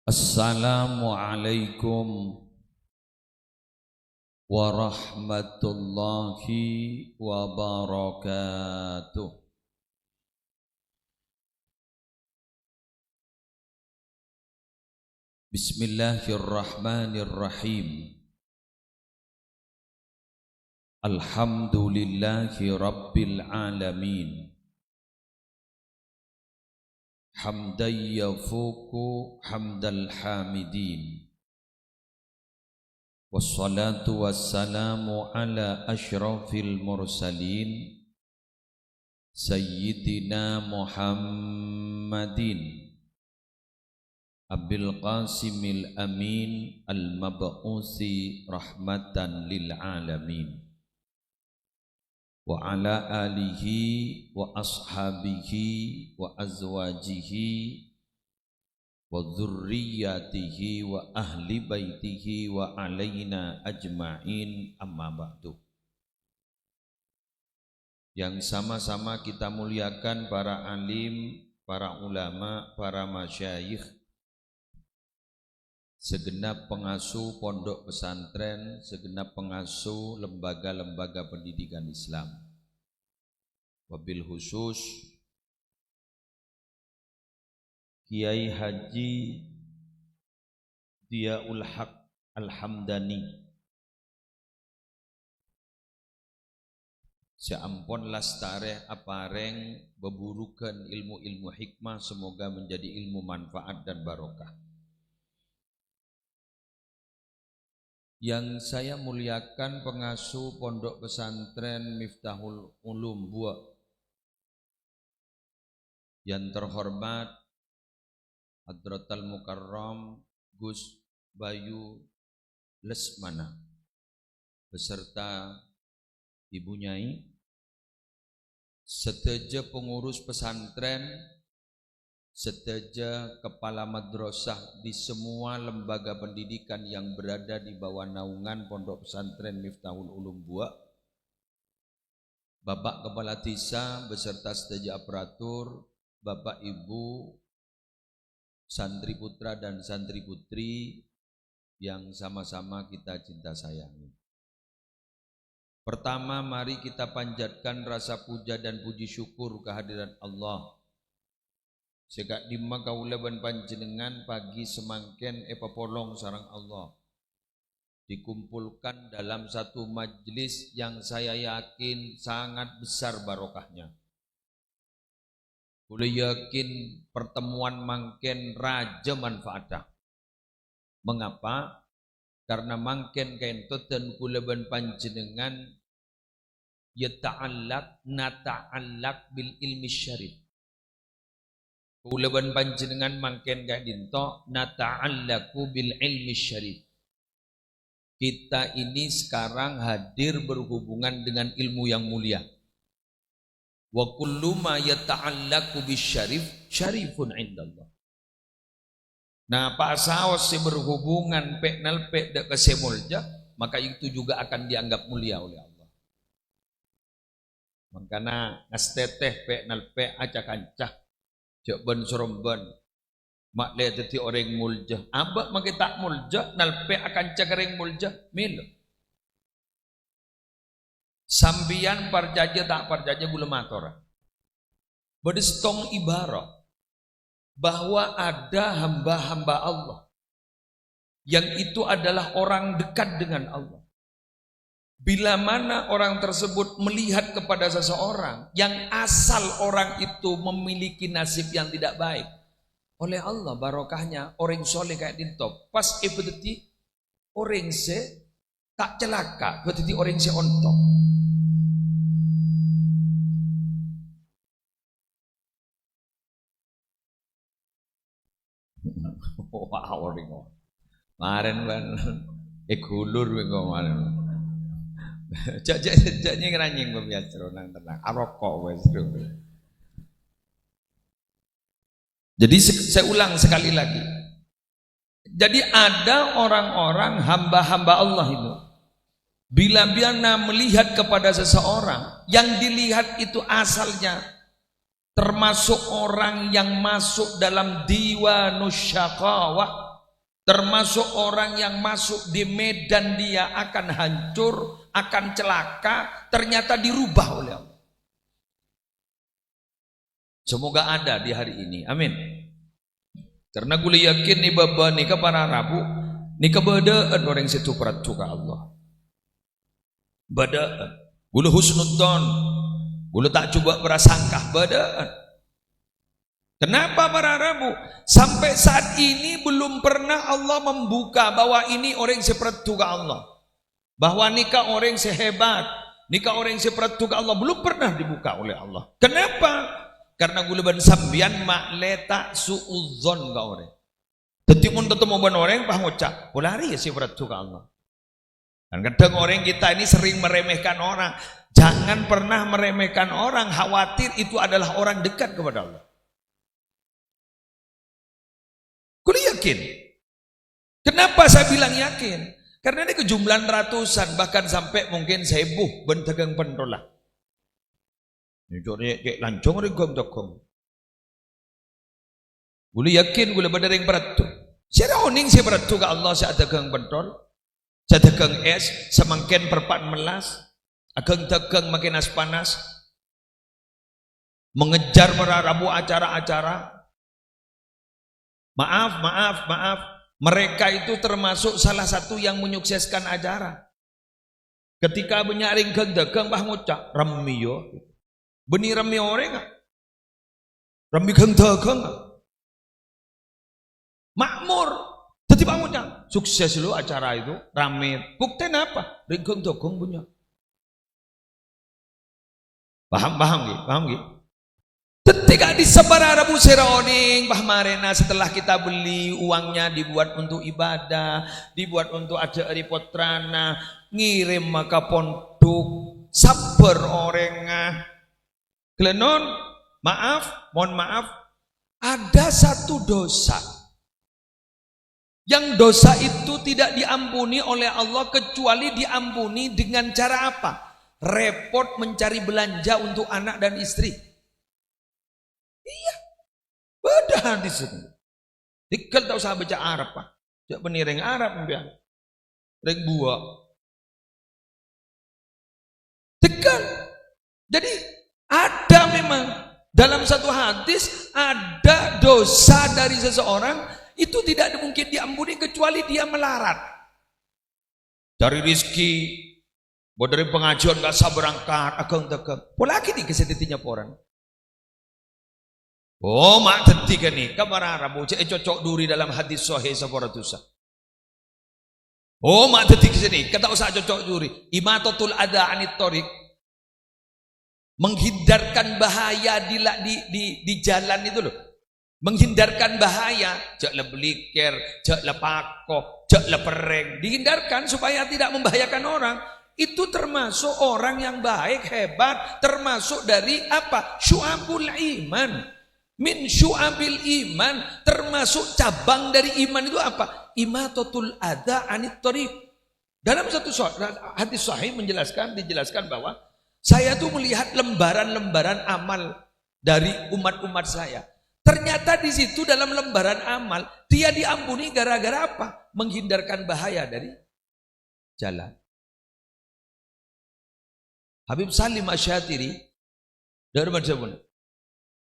Assalamualaikum warahmatullahi wabarakatuh. Bismillahirrahmanirrahim. Alhamdulillahi rabbil alamin. Hamdan yafuku hamdal hamidin. Wassalatu wassalamu ala asyrafil mursalin Sayyidina Muhammadin Abil Qasimil Amin Al-Mab'usi rahmatan lil alamin. Wa ala alihi wa ashabihi wa azwajihi wa dzurriyyatihi wa ahli baitihi wa alaina ajma'in, amma ba'du. Yang sama-sama kita muliakan para alim, para ulama, para masyayikh, segenap pengasuh pondok pesantren, segenap pengasuh lembaga-lembaga pendidikan Islam. Wabil khusus Kiai Haji Diyaul Haq Al-Hamdani, seampun lastare apareng beburukan ilmu-ilmu hikmah, semoga menjadi ilmu manfaat dan barokah. Yang saya muliakan pengasuh pondok pesantren Miftahul Ulum Buak, yang terhormat Hadratal Mukarram Gus Bayu Lesmana beserta Ibu Nyai, seteja pengurus pesantren, seteja kepala madrasah di semua lembaga pendidikan yang berada di bawah naungan pondok pesantren Miftahul Ulum Buak, Bapak Kepala Desa beserta seteja aparatur, Bapak Ibu, santri putra dan santri putri yang sama-sama kita cinta sayangi. Pertama, mari kita panjatkan rasa puja dan puji syukur kehadiran Allah. Sekak dimma kaula ban panjenengan pagi semangken epapolong sarang Allah dikumpulkan dalam satu majlis yang saya yakin sangat besar barokahnya. Kula yakin pertemuan mangken raja manfaatah. Mengapa? Karena mangken kentut dan kula ban panjenengan nata'allaq bil ilmi syarif. Kula ban panjenengan mangken ka dinto nata'allaqu bil ilmi syarif. Kita ini sekarang hadir berhubungan dengan ilmu yang mulia. Wa kullu ma yata'allaqu bis syarif syarifun indallah. Nah, pak saos berhubungan peknal pek dak kesemulja, maka itu juga akan dianggap mulia oleh Allah. Makanya ngasteteh peknal pek acak-ancah cak ben soromban mak le dadi orang mulja abak make tak mulja nalpe akan cakareng mulja mil sambian parjaja tak parjaja gula matora bedestong ibarat bahwa ada hamba-hamba Allah yang itu adalah orang dekat dengan Allah. Bila mana orang tersebut melihat kepada seseorang yang asal orang itu memiliki nasib yang tidak baik, oleh Allah barokahnya orang soleh kayak dintop pas ibadati orang se tak celaka, ibadati orang se ontok. Wah orang kemarin ban gulur kemarin. Jaknya ngeranying pembiacara nang tenang arokok wes. Jadi saya ulang sekali lagi. Jadi ada orang-orang hamba-hamba Allah itu bila biana melihat kepada seseorang yang dilihat itu asalnya termasuk orang yang masuk dalam diwanus syaqawah, termasuk orang yang masuk di medan dia akan hancur, akan celaka, ternyata dirubah oleh Allah. Semoga ada di hari ini, amin. Karena gue yakin nih baba nih ke para Rabu, nih kebedaan orang situ peratu ke Allah. Badaan, gue husnudzon, gue tak coba berasangkah badaan. Kenapa para Rabu? Sampai saat ini belum pernah Allah membuka bahwa ini orang seperti ke Allah. Bahwa nikah orang sehebat, nikah orang seperti ke Allah belum pernah dibuka oleh Allah. Kenapa? Karena gulaban sambian mak letak suudzon ke orang. Tetimun ketemu ban orang pahmucak, polari ya seperti ke Allah. Dan kadang orang kita ini sering meremehkan orang. Jangan pernah meremehkan orang, khawatir itu adalah orang dekat kepada Allah. Kulit yakin. Kenapa saya bilang yakin? Karena ini kejumlahan ratusan, bahkan sampai mungkin 1000 bentegang pentolah. Ini kayak lancong regong dokong. Kulit yakin, kulit berdering beratu. Siapa oning saya beratu ke Allah saya dagang pentol, saya dagang es, semakin perpat melas, agang dagang makin as panas, mengejar para Rabu acara-acara. Maaf, mereka itu termasuk salah satu yang menyukseskan acara. Ketika menyaring dagang bah ngucap remi yo. Beni remi orang enggak? Remi dagang. Makmur. Jadi bah ngucap sukses lo acara itu, rame. Bukti apa? Ringkeng dagang punya. Paham gitu? Ketika disebar Rabu Seroning, Bah Marena setelah kita beli uangnya dibuat untuk ibadah, dibuat untuk ada ripotrana, ngirim maka pondok, sabar orangnya. Kelenon, mohon maaf, ada satu dosa. Yang dosa itu tidak diampuni oleh Allah kecuali diampuni dengan cara apa? Repot mencari belanja untuk anak dan istri. Iya, beda di sini. Dikal tak usah baca Arab pak, jak penireng Arab biar, reng buah. Dikal. Jadi ada memang dalam satu hadis ada dosa dari seseorang itu tidak mungkin diampuni kecuali dia melarat. Dari rizki, buat dari pengajian gak sabar berangkat, agang dagang. Polaki nih kesetitinya orang. Oh mak detik ni kamara Rabu cocok duri dalam hadis sahih sabaratusa. Oh mak detik sini kata usah cocok duri imatatul adha anit tariq, menghindarkan bahaya di jalan itu loh, menghindarkan bahaya, jak le beliker, jak le pakoh, jak le pereng, dihindarkan supaya tidak membahayakan orang. Itu termasuk orang yang baik, hebat, termasuk dari apa? Syu'abul iman. Min syu'abil iman, termasuk cabang dari iman itu apa? Imatatul adha anit tariq. Dalam satu hadis sahih dijelaskan bahwa saya tuh melihat lembaran-lembaran amal dari umat-umat saya. Ternyata di situ dalam lembaran amal dia diampuni gara-gara apa? Menghindarkan bahaya dari jalan. Habib Salim Asyatiri dari Madinah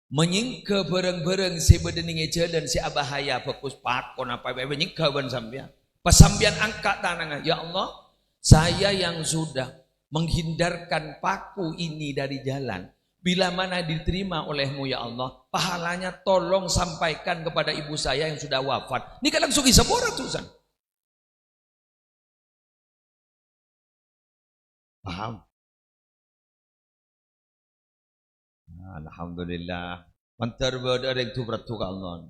menyingka bareng-bareng si bedening jalan si abahaya fokus pakon apa menyingka ban sampean. Pas sampean angkat tangan, ya Allah, saya yang sudah menghindarkan paku ini dari jalan. Bila mana diterima olehmu ya Allah, pahalanya tolong sampaikan kepada ibu saya yang sudah wafat. Ini kan langsung isa ratusan. Paham? Alhamdulillah. Mantar berada itu beratu ke Allah.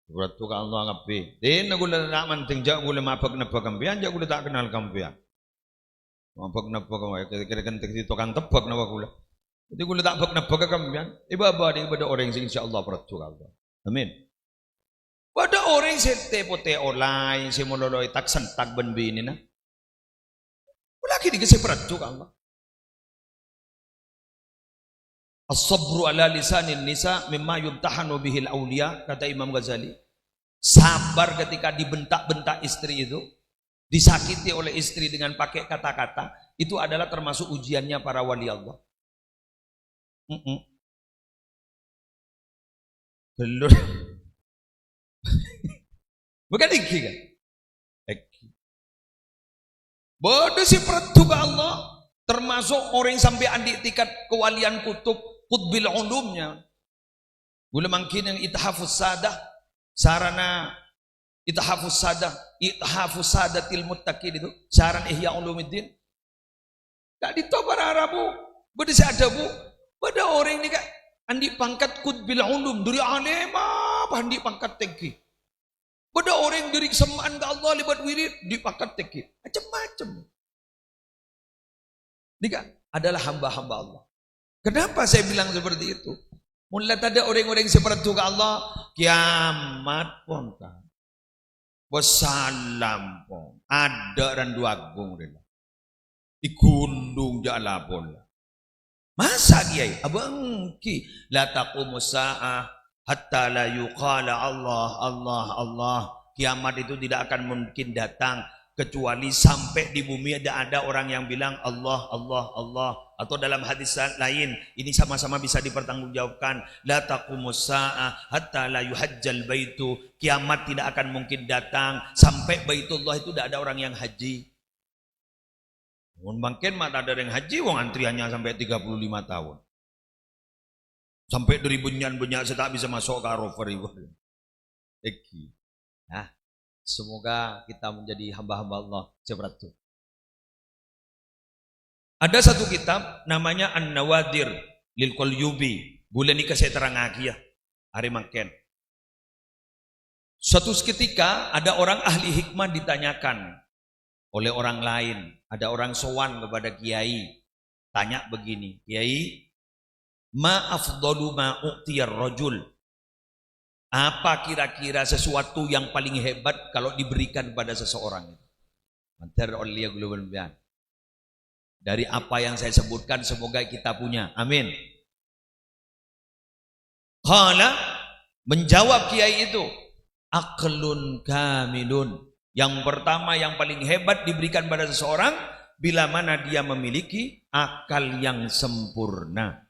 Beratu ke Allah ngapi. Din aku le nak manting jak aku le mapak napa kampian, jak aku le tak kenal kampian. Mapak napa kampian, kira-kira kan teksi tukang tebak napa aku le. Jadi aku le tak bak napa kampian. Ibadah kepada orang yang insyaallah beratu ke Allah. Amin. Pada orang yang sete-pote online, si mololoi tak sentak ben bini na. Lagi dikasih beratu ke Allah. As-sabru ala lisanin nisa mimma yumtahanu bihil awliya, kata Imam Ghazali. sabar ketika dibentak-bentak istri itu, disakiti oleh istri dengan pakai kata-kata, itu adalah termasuk ujiannya para wali Allah. Belum. Bukan iki kan? Iki. Bodoh si pertuga Allah, termasuk orang yang sampai andi tingkat kewalian kutub, kutbil ulumnya. Gula mungkin yang ithafus sadah, sarana ithafus sadatil muttaqin itu, saran Ihya Ulumuddin. Tak ditobar Arabu, beda ada bu, beda orang ini kak, andi pangkat kutbil ulum, dari alim apa andi pangkat tinggi. Beda orang dari kesamaan ke Allah libat wirid di pangkat tinggi, macam-macam. Ini adalah hamba-hamba Allah. Kenapa saya bilang seperti itu? Mulai ada orang-orang seperti itu ke Allah, kiamat pun kan. Wassalam pun. Ada dan dua agung. Ikundung jala bola. Masa kiai? Abang ki. La taqumu sa'ah hatta la yuqala Allah, Allah, Allah. Kiamat itu tidak akan mungkin datang kecuali sampai di bumi ada orang yang bilang Allah, Allah, Allah. Atau dalam hadis lain ini sama-sama bisa dipertanggungjawabkan, la taqumus sa'ah hatta la yuhajjal baitu. Kiamat tidak akan mungkin datang sampai Baitullah itu tidak ada orang yang haji. Mungkin mata ada yang haji, wong antriannya sampai 35 tahun. Sampai dari bunyan-bunyan saya tak bisa masuk ke Arafah itu. Nah, semoga kita menjadi hamba-hamba Allah seperti itu. Ada satu kitab namanya An-Nawadir lil Qalyubi. Bulan ini saya terang lagi ya. Hari makan. Suatu ketika ada orang ahli hikmah ditanyakan oleh orang lain. Ada orang sowan kepada kiai. Tanya begini, Kiai, ma afdalu ma u'tiyar rajul? Apa kira-kira sesuatu yang paling hebat kalau diberikan pada seseorang? Dari apa yang saya sebutkan, semoga kita punya. Amin. Qala, menjawab kiai itu, aqlun kamilun. Yang pertama yang paling hebat diberikan pada seseorang, bila mana dia memiliki akal yang sempurna.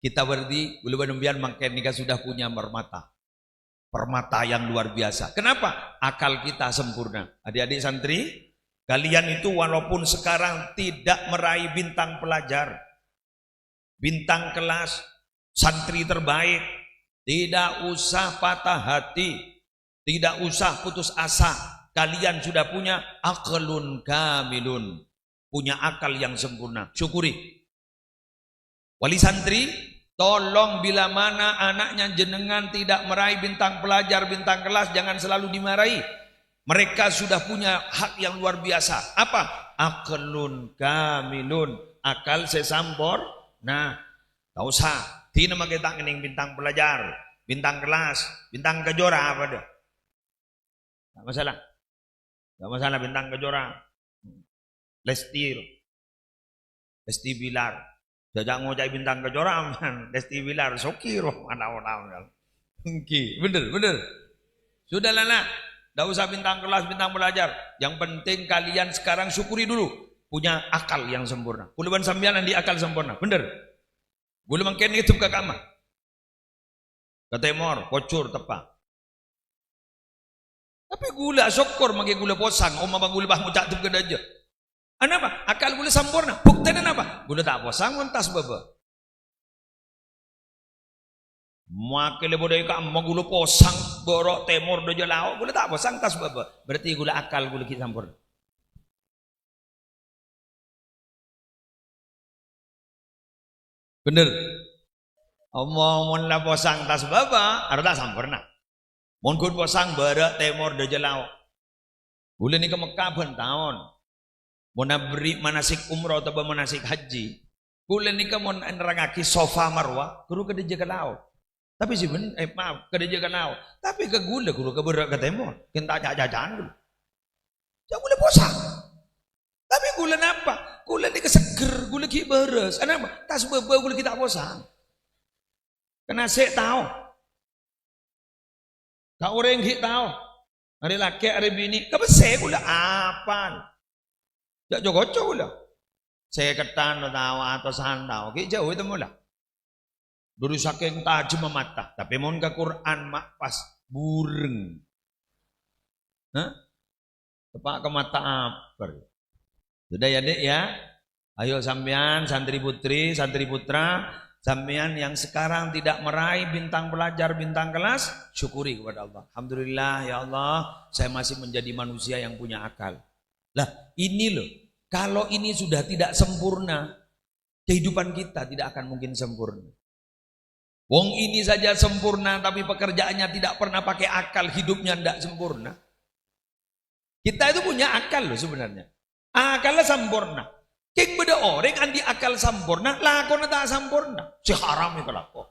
Kita berarti, bulu banombian makin nikah sudah punya permata yang luar biasa. Kenapa? Akal kita sempurna. Adik-adik santri, kalian itu walaupun sekarang tidak meraih bintang pelajar, bintang kelas, santri terbaik, tidak usah patah hati, tidak usah putus asa. Kalian sudah punya aklun kamilun, punya akal yang sempurna. Syukuri. Wali santri, tolong bila mana anaknya jenengan tidak meraih bintang pelajar, bintang kelas, jangan selalu dimarahi. Mereka sudah punya hak yang luar biasa. Apa? Aklun kamilun, akal sesampor. Nah, tak usah. Tidak pakai tak ngening bintang pelajar, bintang kelas, bintang kejora apa dah? Tak masalah. Tak masalah bintang kejora. Lesti Bilar. Jajak ngojai bintang kejora, Lesti Bilar, sokiro mana orang. Bener. Sudahlah nak. Tidak usah bintang kelas, bintang belajar. Yang penting kalian sekarang syukuri dulu. Punya akal yang sempurna. Kuluban sambian di akal sempurna. Bener. Gula mungkin itu ke kamar. Ke temor, kocur, tepat. Tapi gula syukur magi gula posang. Mabang gula bah mucak tu ke daja. Kenapa? Akal gula sempurna. Buktinya apa? Gula tak posang, mentas baba. Makele bodai ka magula posang borok temor dojo lao gula tak posang tas baba. Berarti gula akal gula kita sempurna. Bener. Omong la posang tas baba arda sempurna. Mon kun posang borok temor dojo lao. Gula ni ke Mekah ben tahun. Mon beri manasik umrah atau manasik haji. Gula ni ke mon nerangaki Safa Marwah guru ke deje lao. Tapi sih maaf, kerja kenal. Tapi ke gula ke berak ke temor, kita jajan dulu. Jangan gula posang. Tapi gula apa? Gula ni keseger, gula ki beres. Kenapa? Tas beba gula kita posang. Kena saya tahu. Tak orang kita tahu. Hari laki, hari bini, kebese gula apal. Jak jogoco gula. Saya ketan atau atau sandau, ki jauh itu mula. Dulu saking tajam mata, tapi mohon ke Quran mak pas bureng. Hah? Tepak ke mata apa? Sudah ya dek ya. Ayo sampean santri putri, santri putra, sampean yang sekarang tidak meraih bintang pelajar, bintang kelas, syukuri kepada Allah. Alhamdulillah ya Allah, saya masih menjadi manusia yang punya akal. Lah ini loh, kalau ini sudah tidak sempurna, kehidupan kita tidak akan mungkin sempurna. Wong ini saja sempurna tapi pekerjaannya tidak pernah pakai akal, hidupnya tidak sempurna. Kita itu punya akal loh sebenarnya. Akalnya sempurna. King beda orang anti akal sempurna, lakon tak sempurna. Si haram itu laku.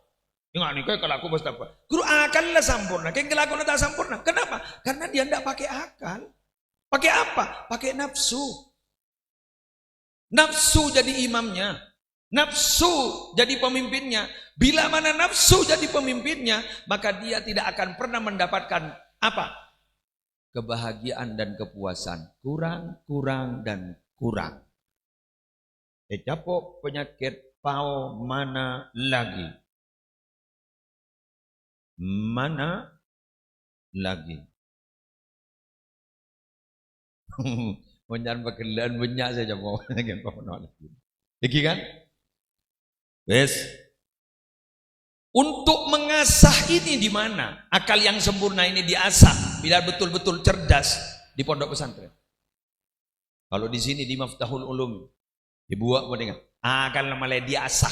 Ingat nih kayak laku bos apa? Guru akalnya sempurna, king lakon tak sempurna. Kenapa? Karena dia tidak pakai akal. Pakai apa? Pakai nafsu. Nafsu jadi imamnya. Nafsu jadi pemimpinnya. Bila mana nafsu jadi pemimpinnya, maka dia tidak akan pernah mendapatkan apa? Kebahagiaan dan kepuasan. Kurang, kurang, dan kurang. Capok penyakit pau mana lagi? Mana lagi? Menyan pegelan banyak saja mau lagi pau lagi. Iki kan? Wes. Untuk mengasah ini di mana? Akal yang sempurna ini diasah bila betul-betul cerdas di pondok pesantren. Kalau di sini di Miftahul Ulum dibuat dengan akal malah diasah.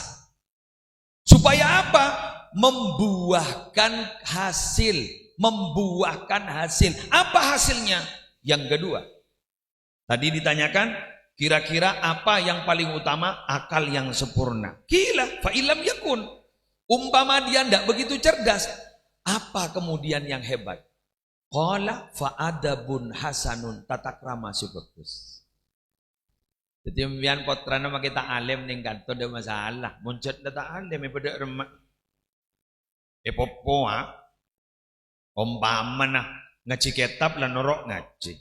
Supaya apa? Membuahkan hasil, membuahkan hasil. Apa hasilnya? Yang kedua. Tadi ditanyakan kira-kira apa yang paling utama? Akal yang sempurna. Gila, fa ilam yakun. Umpama dia tidak begitu cerdas, apa kemudian yang hebat? Qala fa'adabun hasanun, tata krama si bagus. Jadi mbian potrana mak kita alim ning kantor ada masalah. Muncet tak alim pada remak. Popo umpama nah ngaji kitab lah norok ngaji.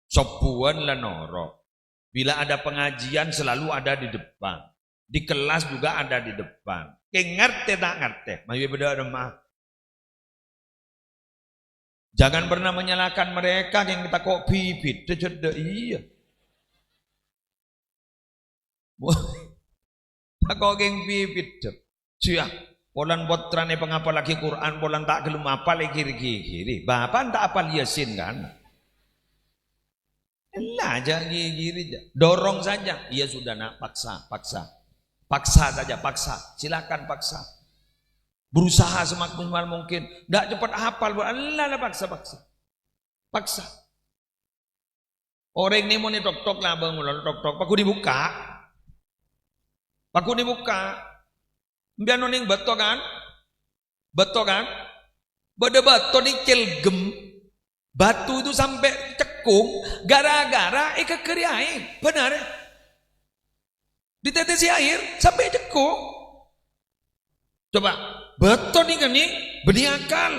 Sopuan lah norok. Bila ada pengajian selalu ada di depan. Di kelas juga ada di depan. Ngerti tak ngerti? Masih beda remah. Jangan pernah menyalahkan mereka yang kita kok bibit. Iya. Tak kok geng bibit. Cia. Polan potrane pengapal lagi Quran, polan tak gelem apal kiri-kiri. Bapak tak apal Yasin kan? Lah aja kiri-kiri. Dorong saja. Iya sudah nak paksa, paksa. Paksa saja, paksa. Silakan paksa. Berusaha semaksimal mungkin. Tidak cepat hafal. Allah paksa, paksa. Paksa. Orang ini mau tok-tok lah bang, tok-tok. Paku dibuka. Paku dibuka. Biar noning beto kan? Beto kan? Bada beto di celgem. Batu itu sampai cekung. Gara-gara kekeriain. Benar ya? Ditetesi air sampai cekung. Coba beton nih kan nih benih akal.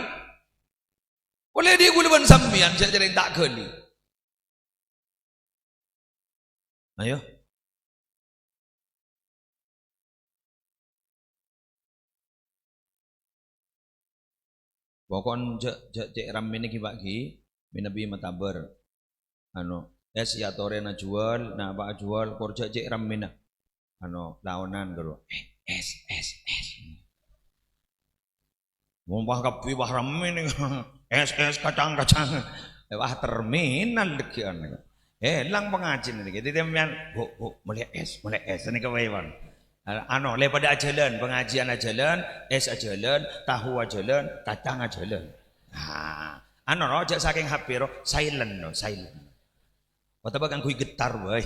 Oleh dia gulaban sambian saya jadi tak geli. Ayo. Pokon cek ram ini kibaki minabi matabar. Es ya tore na jual na ba jual korja cek ram mina. Laonan karo es mumpah kapi wah ramen es kacang wah terminal dekian lang pengajian ini jadi tempian bu mulai es ini kewayan lepada ajalan pengajian ajalan es ajalan tahu ajalan kacang ajalan rojak saking HP silent kata bagang kui getar boy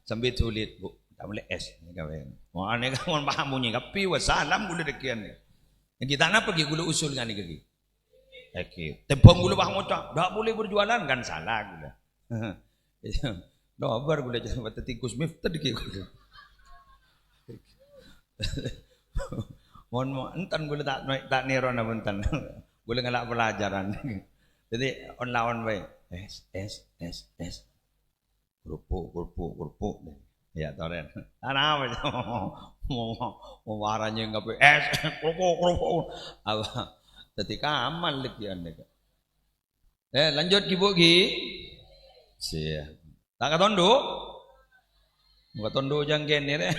sambil tulit bu mulai es ni kawan. Wah ni kawan paham bunyi kapi wasalam gula dekian ni. Yang kita nak pergi gula usul kan ni kaki. Okey. Tempong gula paham macam. Tak boleh berjualan kan salah gula. Dobar gula jangan buat tikus miftah deki gula. Mohon entan gula tak neron entan. Gula ngalak pelajaran. Jadi on lawan bae. Es. Kerupuk. Ya toren. Ana apa? Mau waranya enggak pe. Kerupuk. Apa? Ketika amal lek ya nek. Lanjut Ibu Gi. Siap. Tak katondo. Enggak tondo janggen ni deh.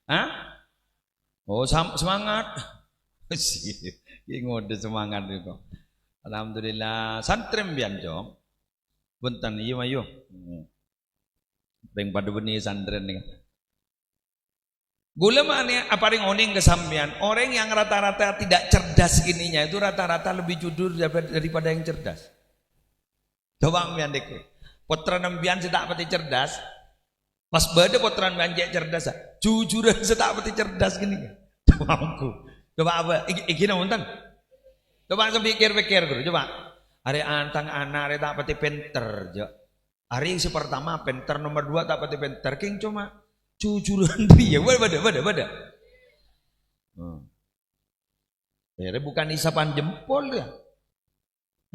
Hah? Oh, semangat. Iki ngode semangat itu. Alhamdulillah santrem bian jom. Buntan iya mayu. Beng pada benih santren ni. Gula mana apa ring oning kesampian. Orang yang rata-rata tidak cerdas ininya itu rata-rata lebih jujur daripada yang cerdas. Coba ambian dek. Putra nembian sedak pati cerdas. Pas bade putra nembian cerdas. Jujuran sedak pati cerdas gini. Coba aku. Coba apa? Iki nonton. Coba pikir-pikir dulu. Coba. Hari antang anak hari tak pati penter. Hari yang pertama penter, nomor 2 tak pati penter. King cuma jujuran dia. Bada. Ya, bukan isapan jempol ya.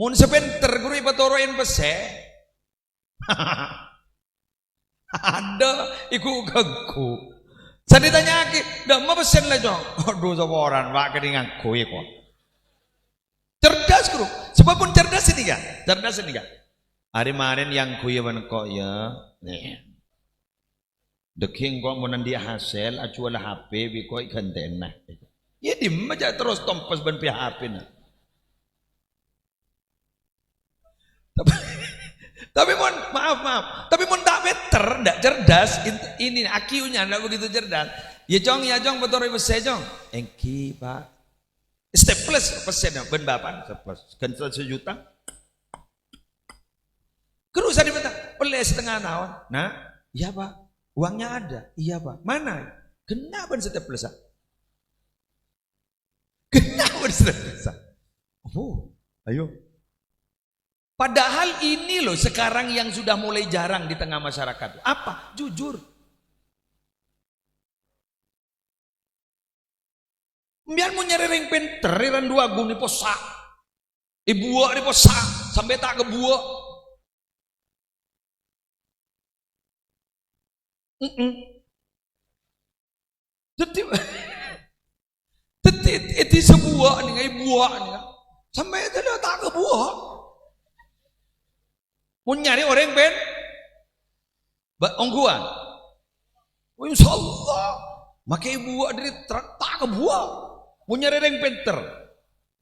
Mun sepenter guru ipatoroin pese. Ada iku gagu. Saya ditanya lagi, dah mau pesen lah jong. Aduh sabaran, wak keningan kue kok. Cerdas guru, sebab pun cerdas ini kan? Cerdas ini kan? Hari kemarin yang kue kok ya, nih. Deking kok mau nanti hasil, acualah HP, biko ikan tenah. Ya di aja terus tompas ban HP na. Tapi mon maaf. Tapi mon tak better, ndak cerdas. Ini akiunya ndak begitu cerdas. Ya jong betul ibu saya jong. Engki pak. Step plus persen ben bapak plus. Kan 1 juta. Kerusa di mata. Oleh setengah tahun. Nah, iya pak. Uangnya ada. Iya pak. Mana? Kenapa step plus? Kenapa step plus? Oh, ayo. Padahal ini loh sekarang yang sudah mulai jarang di tengah masyarakat. Apa? Jujur. Biar mau nyari ring penter, ring 2 gun di posak. Ibuak di posak, sampai tak kebuak. Jadi sebuah nih, ibuak nih. Sampai itu tak kebuak. Mau nyari orang pen ongguan. Oh, insya Allah makai buah dari truk tak ke buah. Mau nyari orang penter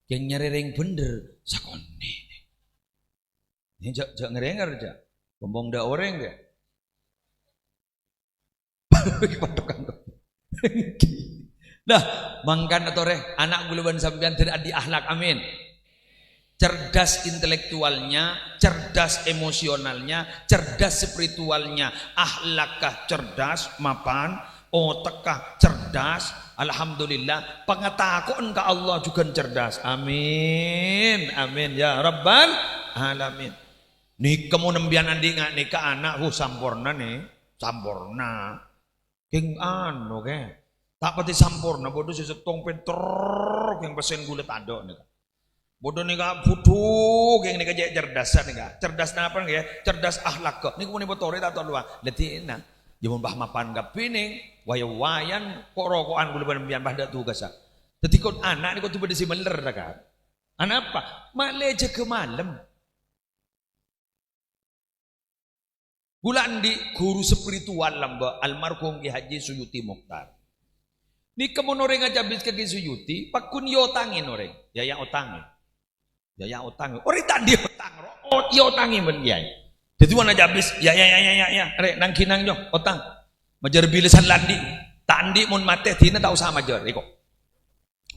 yang nyari orang bener sakone ini jak ngerengar aja bombong dah orang ya. Nah mangkan atau anak guluban sampean tidak di akhlak amin. Cerdas intelektualnya, cerdas emosionalnya, cerdas spiritualnya, akhlakkah cerdas, mapan, otakkah cerdas, alhamdulillah, pengetahuan ke Allah juga cerdas, amin, amin ya rabbal alamin. Nih kamu nembian andi nggak nikah anak, sampurna nih, sampurna, king anu ke, tak pati sampurna, bodoh sesetong pinter, yang pesen gulet ada nih. Bodoh nih kak butuh yang nih kayak cerdas nih kak cerdas apa nih ya cerdas akhlak kok nih kemudian botore tak tahu luar letih enak jaman bah mapan gak pining wayan kok rokokan gue lebaran bian bah dak tugas ah jadi kau anak nih kau tiba di meler kan anak apa maleja ke malam bulan di guru spiritual lamba almarhum Ki Haji Suyuti Mokhtar nih kemudian orang aja habis ke Ki Suyuti pakun yo tangin orang ya yang otangin ya utang. Ori tak dia utang. Oh, iya utangi men kiai. Jadi wana habis ya. Rek nang kinang jo utang. Majar bilisan landi. Tak andi mun mate dina tak usah majar iko.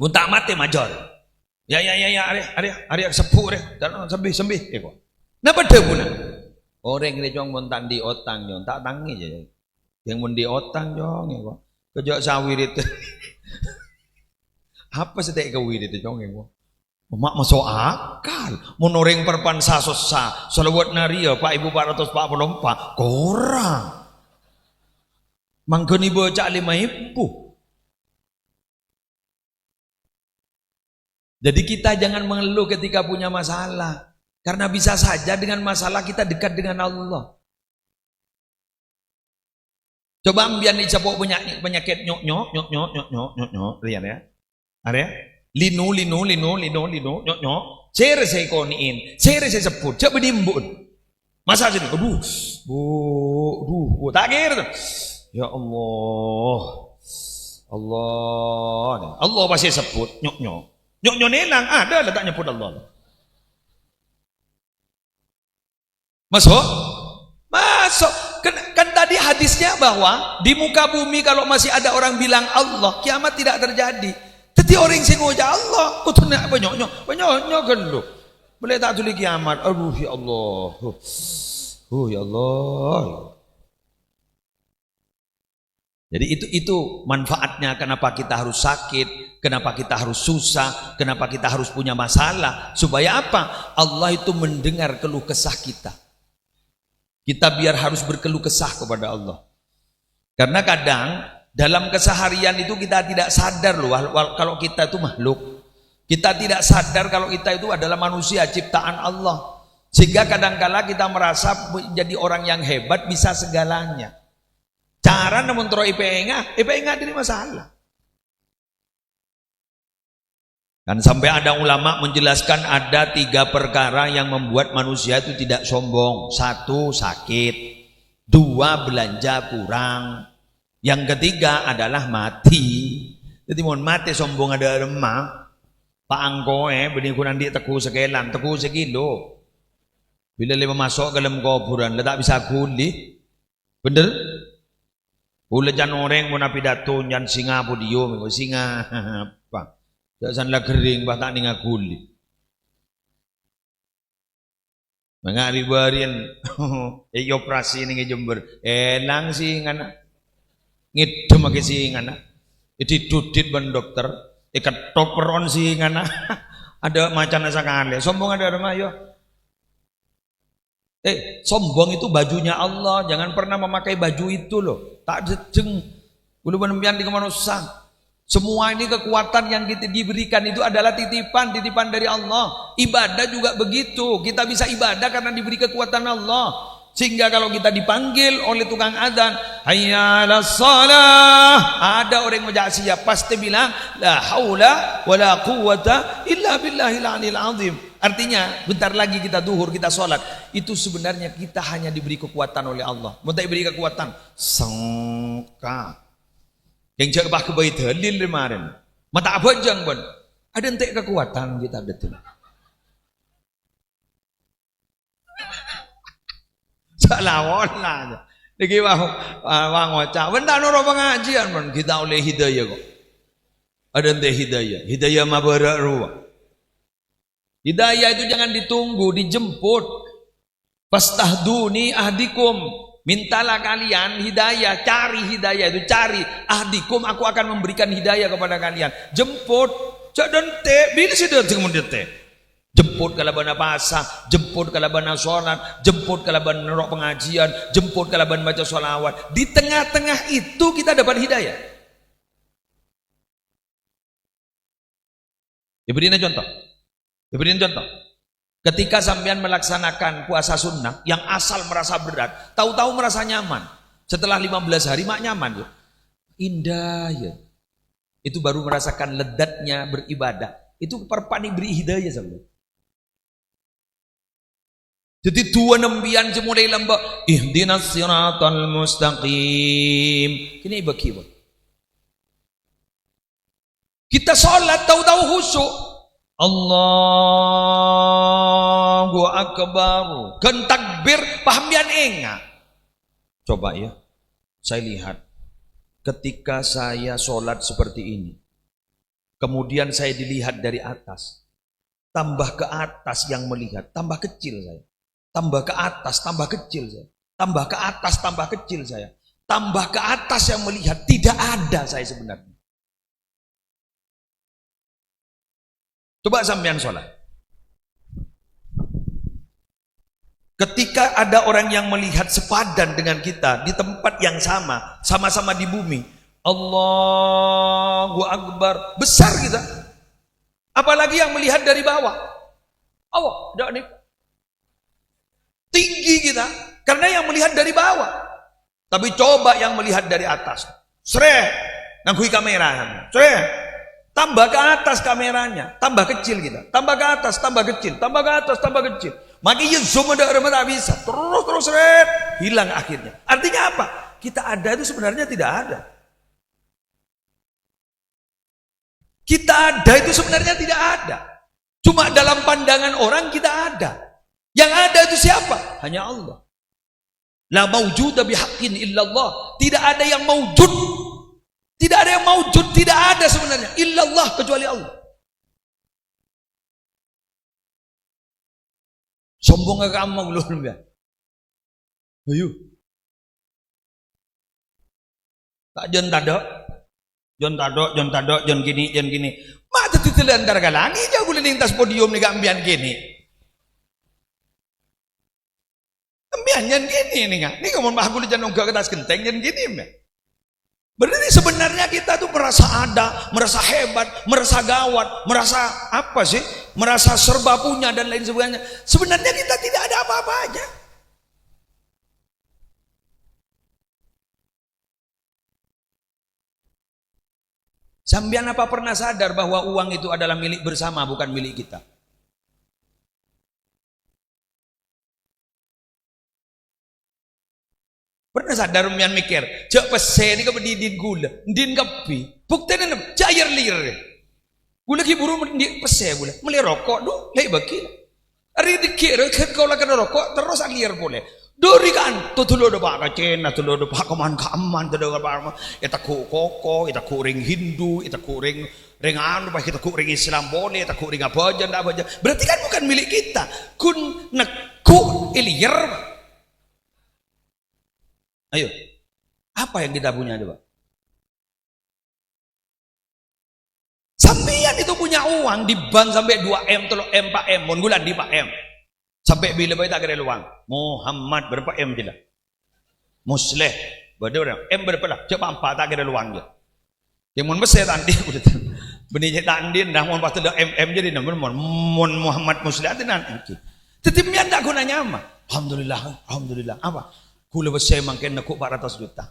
Mun tak mate majar. Ya are sepuh rek. Dan sembih iko. Napa de puna? Orang ini jong mun tak di utang jo tak tangi je. Yang mun di utang jong iko. Kejak sawirit. Apa sedek kewirit jong iko? Mak masuk akal menoreng perpan sasosa selawat naria Pak Ibu 444 kurang mangkeni bocah 5.000 Jadi kita jangan mengeluh ketika punya masalah. Karena bisa saja dengan masalah kita dekat dengan Allah. Coba ambian dicapok penyakit nyok lihat ya. Ada linu nyok. Sere saya koniin, sere saya sebut, coba dimbun. Masa sini, aduh, tak kira. Ya Allah, Allah pasti sebut nyok. Nyok nelang ada letaknya pun Allah. Masuk. Kan tadi hadisnya bahwa di muka bumi kalau masih ada orang bilang Allah, kiamat tidak terjadi. Tapi orang sing ngoja Allah, kutune banyok kan lu. Boleh tak tuli kiamat. Aduh ya Allah. Ya Allah. Jadi itu manfaatnya kenapa kita harus sakit, kenapa kita harus susah, kenapa kita harus punya masalah. Supaya apa? Allah itu mendengar keluh kesah kita. Kita biar harus berkeluh kesah kepada Allah. Karena kadang dalam keseharian itu kita tidak sadar loh kalau kita itu makhluk. Kita tidak sadar kalau kita itu adalah manusia ciptaan Allah. Sehingga kadang-kala kita merasa menjadi orang yang hebat bisa segalanya. Cara namun tro ipenga dari masalah. Dan sampai ada ulama menjelaskan ada 3 perkara yang membuat manusia itu tidak sombong. 1, sakit. 2, belanja kurang. Yang ketiga adalah mati. Jadi mohon mati sombong ada remah. Pak angkoe benih kurang di teku sekelan, teku sekilo. Bila lima masuk ke dalam kuburan, letak bisa guli. Bener? Ule jan orang mau pidato jan singa pudio, singa apa? Jangan lah kering, bahkan ninga guli. Mengari barian, operasi nih Jember, elang sih ngana, ngidem lagi sih ngana, itu dudit ban dokter, ikat toperon sih ngana, ada macam sekali, sombong ada rumah yo. Sombong itu bajunya Allah, jangan pernah memakai baju itu loh, tak jeng, bulu penempian di kemana usah. Semua ini kekuatan yang kita diberikan itu adalah titipan dari Allah. Ibadah juga begitu. Kita bisa ibadah karena diberi kekuatan Allah. Sehingga kalau kita dipanggil oleh tukang adzan, hayya 'alas shalah, ada orang yang pasti bilang la haula wala quwata illa billahil aliyil azim. Artinya bentar lagi kita duhur, kita sholat. Itu sebenarnya kita hanya diberi kekuatan oleh Allah. Mau tak diberi kekuatan? Sangka. Yang jabah kebait halil kemarin. Mata abajang pun. Ada entek kekuatan kita betul. Salawat lah. Lagi wah ngocak. Bentar noro pengajian pun kita oleh hidayah kok. Ada entek hidayah. Hidayah mabarak ruah. Hidayah itu jangan ditunggu, dijemput. Fastahduni ahdikum. Mintalah kalian hidayah, cari hidayah itu, cari ahdikum, aku akan memberikan hidayah kepada kalian. Jemput, cak dente, bila sudah kemudian dente. Jemput kalau bana pasah, jemput kalau bana sholat, jemput kalau bana nerok pengajian, jemput kalau bana baca sholawat. Di tengah-tengah itu kita dapat hidayah. Diberikan contoh. Ketika sampean melaksanakan puasa sunnah yang asal merasa berat, tahu-tahu merasa nyaman. Setelah 15 hari mak nyaman. Indah ya. Itu baru merasakan ledatnya beribadah. Itu perpani beri hidayah sampean. Jadi dua nembian semulai lembak, ihdinas siratal mustaqim. Kini bagi. Kita sholat tahu-tahu khusyuk. Allahu Akbar. Kan takbir pahamian enggak? Coba ya. Saya lihat ketika saya sholat seperti ini. Kemudian saya dilihat dari atas. Tambah ke atas yang melihat, tambah kecil saya. Tambah ke atas, tambah kecil saya. Tambah ke atas, tambah kecil saya. Tambah ke atas yang melihat, tidak ada saya sebenarnya. Coba sampean sholat. Ketika ada orang yang melihat sepadan dengan kita di tempat yang sama, sama-sama di bumi, Allahu Akbar, besar kita. Apalagi yang melihat dari bawah. Allah, dak nih. Tinggi kita karena yang melihat dari bawah. Tapi coba yang melihat dari atas. Sre, ngangkui kamera. Sre, tambah ke atas kameranya, tambah kecil kita. Tambah ke atas, tambah kecil, tambah ke atas, tambah kecil. Makanya zoom ada tak bisa. Terus red, hilang akhirnya. Artinya apa? Kita ada itu sebenarnya tidak ada. Kita ada itu sebenarnya tidak ada. Cuma dalam pandangan orang kita ada. Yang ada itu siapa? Hanya Allah. La maujuda bihaqqin illallah. Tidak ada yang maujud. Tidak ada yang maujud, tidak ada sebenarnya illallah kecuali Allah. Sombong ke kamu belum ya? Ayo. Tak jon tado, jon gini. Mata titile antar galangi aja gue lintas podium nih kambian gini. Kambian jan gini nih kan. Nih kamu mah gue jangan ke atas genteng jan gini ya. Berarti sebenarnya kita tuh merasa ada, merasa hebat, merasa gawat, merasa apa sih? Merasa serba punya dan lain sebagainya. Sebenarnya kita tidak ada apa-apa aja. Sambian apa pernah sadar bahwa uang itu adalah milik bersama, bukan milik kita? Pernah sadar mian mikir, cak pese ni ke berdidin gula, din kapi, bukti ni cair lir. Gula ki buru di pese gula, meli rokok du, lei baki. Hari dikira kau lah kena rokok terus alir boleh. Dori kan, tu lo do pak kacen, tu lo do pak kaman, tu lo pak ita ku koko, ita ku ring Hindu, ita ku ring anu, pak kita ku ring Islam boleh, ita ku ring apa aja, ndak apa aja. Berarti kan bukan milik kita. Kun neku ilir. Ayo, apa yang kita punya coba? Sampeyan itu punya uang di bank sampai 2M, 3M, 4M, mon bulan di 4M. Sampai bila bayi tak kira uang. Muhammad berapa M tidak? Musleh, berapa M berapa lah? Coba 4 tak kira uang je. Yang mon besar tadi udah. Benihnya tadi dah mon pasti dah M jadi nama mon Muhammad Musleh itu nanti. Tetapi anda gunanya apa? Alhamdulillah. Apa? Kula besar makin nak 400 juta.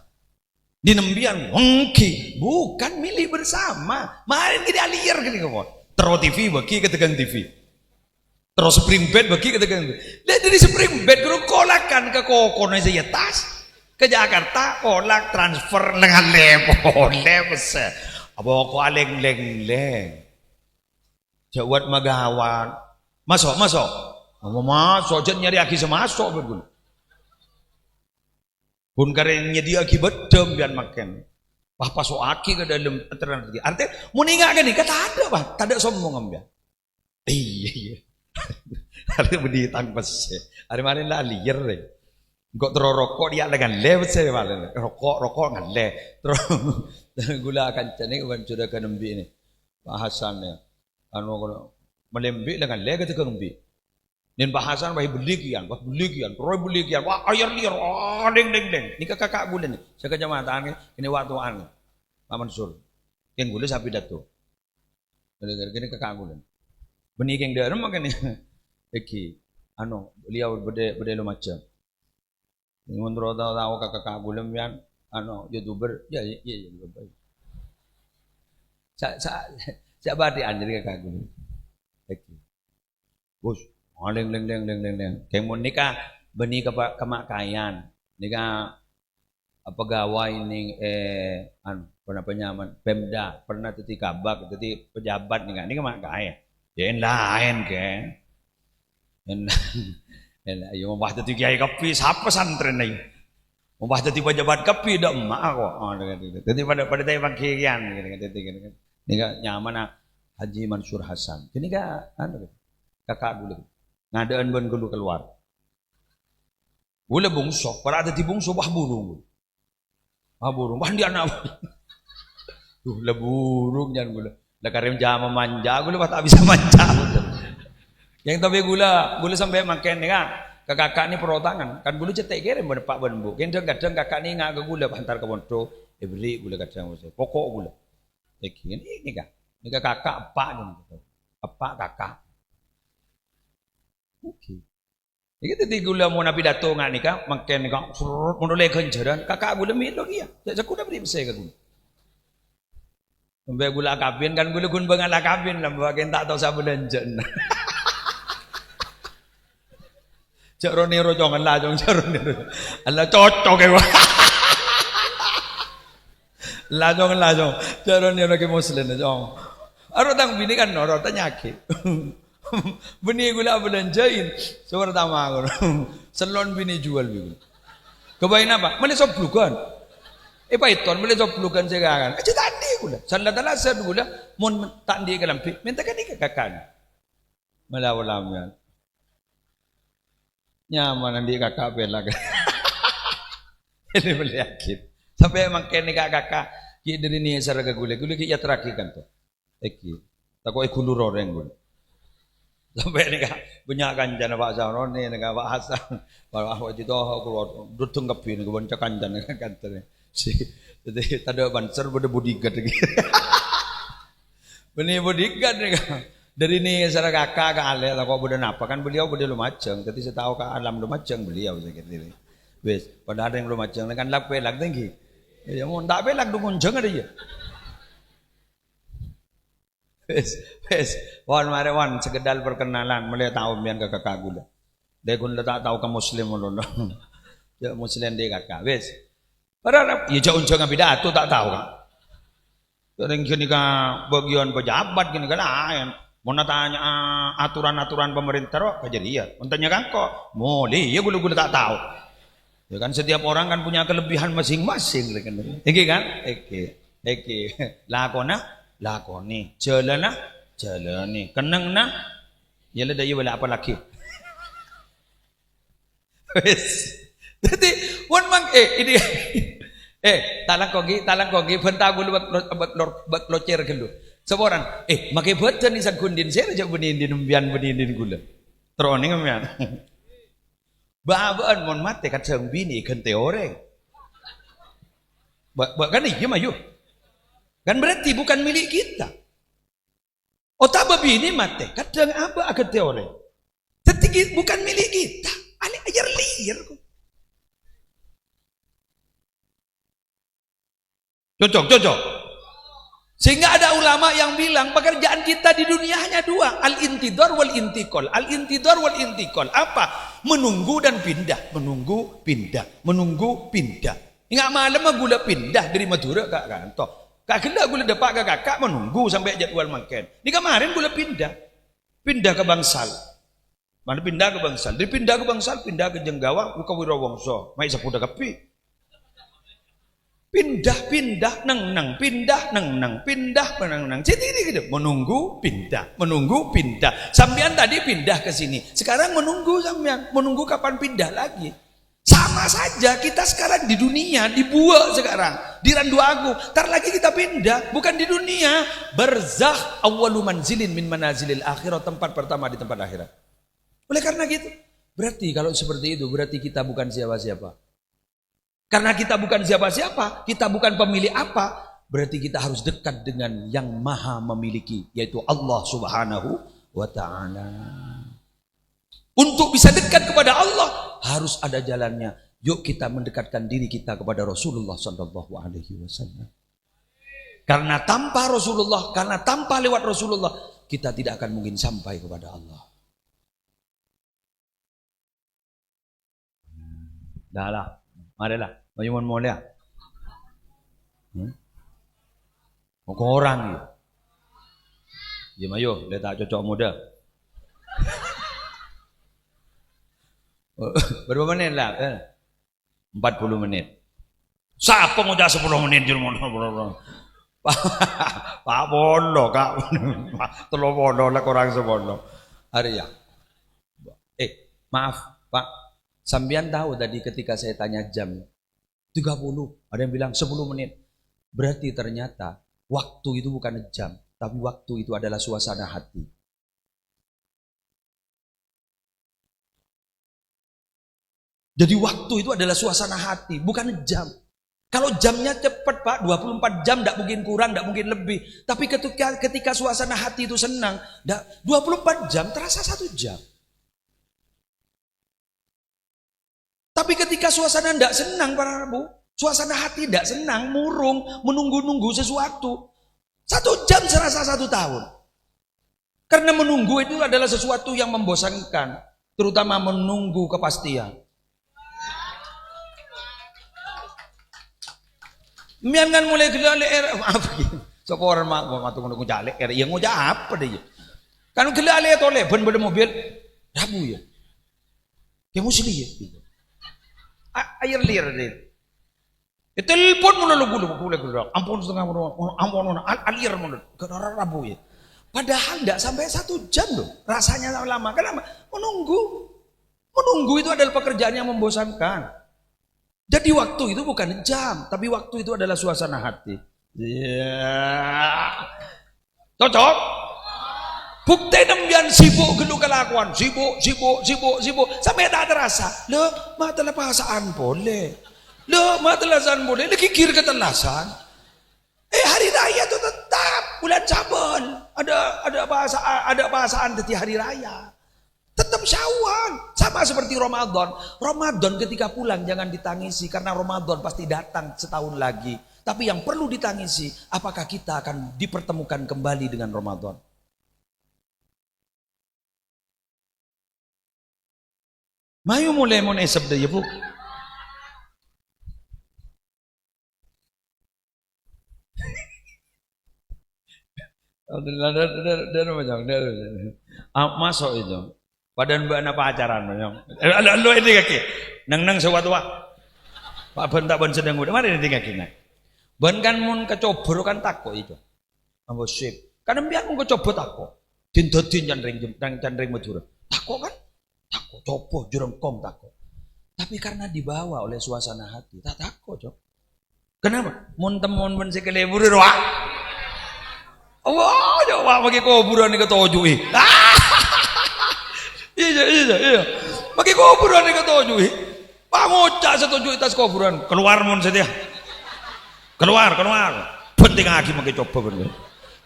Di nembian wongki, bukan milik bersama. Main kita liar gini kawan. Terus TV bagi ketegang TV. Terus spring bed bagi ketegang TV. Lihat dari spring bed guru kolakan ke kokon saya tas ke Jakarta kolak transfer dengan besar. Apa kok leng. Jawat magawan. Masuk. Masuk jen nyari aki semasuk betul. Pun karena nyedia akibat dem biar makan. Wah pasok aki ke dalam terang tadi. Artinya mau ninggak kan nih kata ada bah, tak ada sombong ambil. Iya. Hari berdiri tanpa sih. Hari mana lah liar deh. Kok terus rokok dia dengan lebat sih malah. Rokok ngan le. Terus gula akan cene kan sudah kan nembi ini. Bahasannya. Anu melembi dengan le ketika nembi. Dan bahasan wah beli kian, wah ayar liar, deng. Ini kakak gula nih, saya kecamatan ini waktuan, Pak Mansur, yang gula sapi datu, gini kakak gula, benih yang dalam makanya, beliau berde lo macam, ini menurut tahu kakak gula yang, youtuber, ya, saya berarti anjir kakak gula, bos. Leng. Kayak mau nikah benih kemakaian, nikah pegawai ini pernah penyaman Pemda, pernah teti kabak, teti pejabat nikah ini kemakaian. Yang lain kan. Yang mau teti kiai kopi, siapa santren nih? Mau teti pejabat kopi, dah emak kok. Teti pada tanya kiaian, gitu. Nikah nyaman Haji Mansur Hasan. Ini kan kakak dulu. Ngadaan ban gulu keluar. Gula bungso, para ada di bungso wah burung. Wah dia anak. Tuh lah burung jangan gula. Lah karem jama manja gula tak bisa manja. Yang tapi gula sampai makan ni kan. Kakak ni perotangan. Kan gula cetek kirim pada Pak Banbu. Kadang kakak ni ngak ke gula hantar ke Bonto. Beli gula kadang pokok gula. Ini kan. Ini kakak pak ni. Apa kakak. Oke. Iki tadi gula mau nabi dato nggak nih kak, makan nih kak, surut mau lagi kenjaran, kakak gula milo dia, jadi aku dapat bisa kan gula. Sampai gula kabin kan gula gun bengal kabin lah, bagian tak tahu siapa danjen. Caronero jangan lah, jangan caronero, Allah cocok ya. Lah jangan lah jangan, caronero ke muslim jangan. Orang tang bini kan orang tanya nyakit. Bini gula belanjain seorang tamu selon bini jual bini kebayin apa mana soplukan paiton mana soplukan sekarang aja tadi gula sanda talasa gula mon tak di kelampi minta kan di kakak melawalamnya nyaman di kakak belak ini melihat sampai makan ni kakak ki dari ni saraga gula ki ya terakhir kan tuh eki takoi kulur orang gula sampai ni kak punya kanjana Pak Saroni ni kak Pak Hasan Pak Ahwat itu keluar dutung kapi ni kebanca kanjana kantor si jadi tada banser pada bodyguard lagi benih bodyguard ni kak dari ni saudara kakak ke ale tak kau budan apa kan beliau Lumajang tapi saya tahu ke alam Lumajang beliau saya kira wes pada ada yang Lumajang kan lak pelak tinggi ya mau tak pelak dukunjang ada ya Wes, wan mare wan sekedar perkenalan, mulai tahu mian kakak gula. Dia gula tak tahu ke Muslim lono. Ya Muslim dia kakak. Wes, padahal ya jauh jangan beda tu tak tahu kan. Orang kini kan bagian pejabat kini kan yang mau tanya aturan-aturan pemerintah roh jadi ya. Untanya kan kok, boleh ya gula tak tahu. Ya kan setiap orang kan punya kelebihan masing-masing kan. Eki kan, eki, lakoni, jalani, kenang na, ya lah dah wala apa lagi. Wes, jadi wan mang ini, talang kogi, pentah gulu buat locer gulu. Seorang, makai buat ni sagundin saya aja benin gula. Teroni ngamian. Babaan mon mate kat seng bini kan teoreng. Kan iya mayu. Kan berarti bukan milik kita. Otak babi ini mate, kadang apa akan teori. Tetapi bukan milik kita. Ani ajar liar. Cocok. Sehingga ada ulama yang bilang pekerjaan kita di dunia hanya dua, al-intidor wal intikol. Al-intidor wal intikol apa? Menunggu dan pindah, menunggu pindah. Ingat malam gula pindah dari Madura ke kantor. Kak kena gula dapat ke kakak menunggu sampai jadwal makan. Ini kemarin gula pindah ke Bangsal. Mana pindah ke Bangsal? Dari pindah ke Bangsal, pindah ke Jenggawang, ke Wirawongso. Mai sapuda kapi. Pindah nang, Jadi ini gitu. Menunggu pindah. Sampean tadi pindah ke sini. Sekarang menunggu sampean, menunggu kapan pindah lagi. Sama saja kita sekarang di dunia dibuat sekarang di Randu Agung. Ntar lagi kita pindah, bukan di dunia. Barzakh awwalu manzilin min manazilil akhirat, tempat pertama di tempat akhirat. Oleh karena gitu, berarti kalau seperti itu berarti kita bukan siapa-siapa. Karena kita bukan siapa-siapa, kita bukan pemilik apa, berarti kita harus dekat dengan yang maha memiliki, yaitu Allah Subhanahu wa ta'ala. Untuk bisa dekat kepada Allah harus ada jalannya. Yuk kita mendekatkan diri kita kepada Rasulullah sallallahu alaihi wasallam. Karena tanpa Rasulullah, karena tanpa lewat Rasulullah, kita tidak akan mungkin sampai kepada Allah. Dah lah, marilah, mayuman mulia. Mau orang ya. Ya mayo, dia tak cocok muda. Berapa menit lah? 40 menit. Siapa ngucap 10 menit di rumah? Pak Bondo, Kak. Tolong Bondo lah kurang sebondo. Hari ya. Maaf, Pak. Sambian tahu tadi ketika saya tanya jam 30, ada yang bilang 10 menit. Berarti ternyata waktu itu bukan jam, tapi waktu itu adalah suasana hati. Jadi waktu itu adalah suasana hati, bukan jam. Kalau jamnya cepat Pak, 24 jam tidak mungkin kurang, tidak mungkin lebih. Tapi ketika suasana hati itu senang, 24 jam terasa 1 jam. Tapi ketika suasana tidak senang para Rabu, suasana hati tidak senang, murung, menunggu-nunggu sesuatu, 1 jam serasa 1 tahun. Karena menunggu itu adalah sesuatu yang membosankan, terutama menunggu kepastian. Mian kan mulai gelale apa gitu. Sapa orang matu ngono jalek ya ngoja apa deh. Kan gelale tole ben mobil Rabu ya. Ya mesti ya gitu. Air lir deh. Telepon mulu gulu. Ampun setengah ampun alir mulu. Karena Rabu ya. Padahal enggak sampai 1 jam loh. Rasanya lama. Kenapa? Menunggu. Menunggu itu adalah pekerjaan yang membosankan. Jadi waktu itu bukan jam, tapi waktu itu adalah suasana hati. Cocok? Bukti nembian sibuk gelu kelakuan, sibuk, sampai tak terasa. Loh, mata lepasaan boleh. Loh, mata lepasaan boleh. Lagi kira ketelasan. Hari raya itu tetap bulan Syawal. Ada bahasaan di hari raya. Tetap Syawal, sama seperti Ramadan. Ramadan ketika pulang jangan ditangisi karena Ramadan pasti datang setahun lagi. Tapi yang perlu ditangisi, apakah kita akan dipertemukan kembali dengan Ramadan? Mayu mulai esep deh ya Bu. Masuk itu. Padan mbak na pacaran nyong. Lo ini kaki. Nang sewatu Pak ben tak ben sedang udah mari nanti kaki nak. Ben kan mun kecobor kan takut itu. Ambo sip. Kan mbiar mun kecobor takut. Din dadi candring Madura. Takut kan? Takut copo jurengkom takut. Tapi karena dibawa oleh suasana hati, tak takut, Cok. Kenapa? Mun temon ben sikile buru wah. Wah, wah bagi kuburan iki ketojui. Iya. Pakai kuburan ini ketujuh. Pak ngocak setuju tas kuburan. Keluar mun setia. Keluar. Penting lagi pakai coba bener.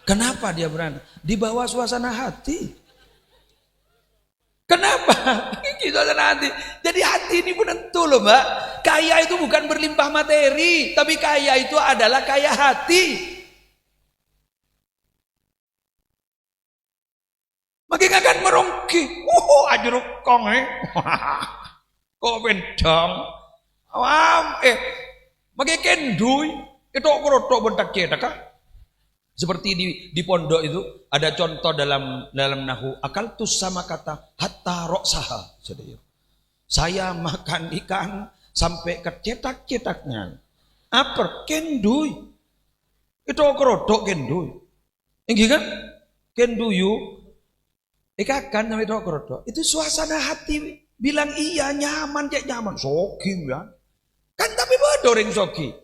Kenapa dia berani? Di bawah suasana hati. Kenapa? Suasana hati. Jadi hati ini penentu loh Mbak. Kaya itu bukan berlimpah materi, tapi kaya itu adalah kaya hati. Makin akan merongki, ajuruk kong kok bendang, makin kendui, itu kerotok bentak cetak kah? Seperti di pondok itu ada contoh dalam nahu akal tuh sama kata hatta roksaha, saya makan ikan sampai ke cetak-cetaknya, apa kendui, itu kerotok kendui, ini kan kenduyu. Ikakan sampai dok. Itu suasana hati bilang iya nyaman cek nyaman soki ya. Kan tapi bodoh ring soki.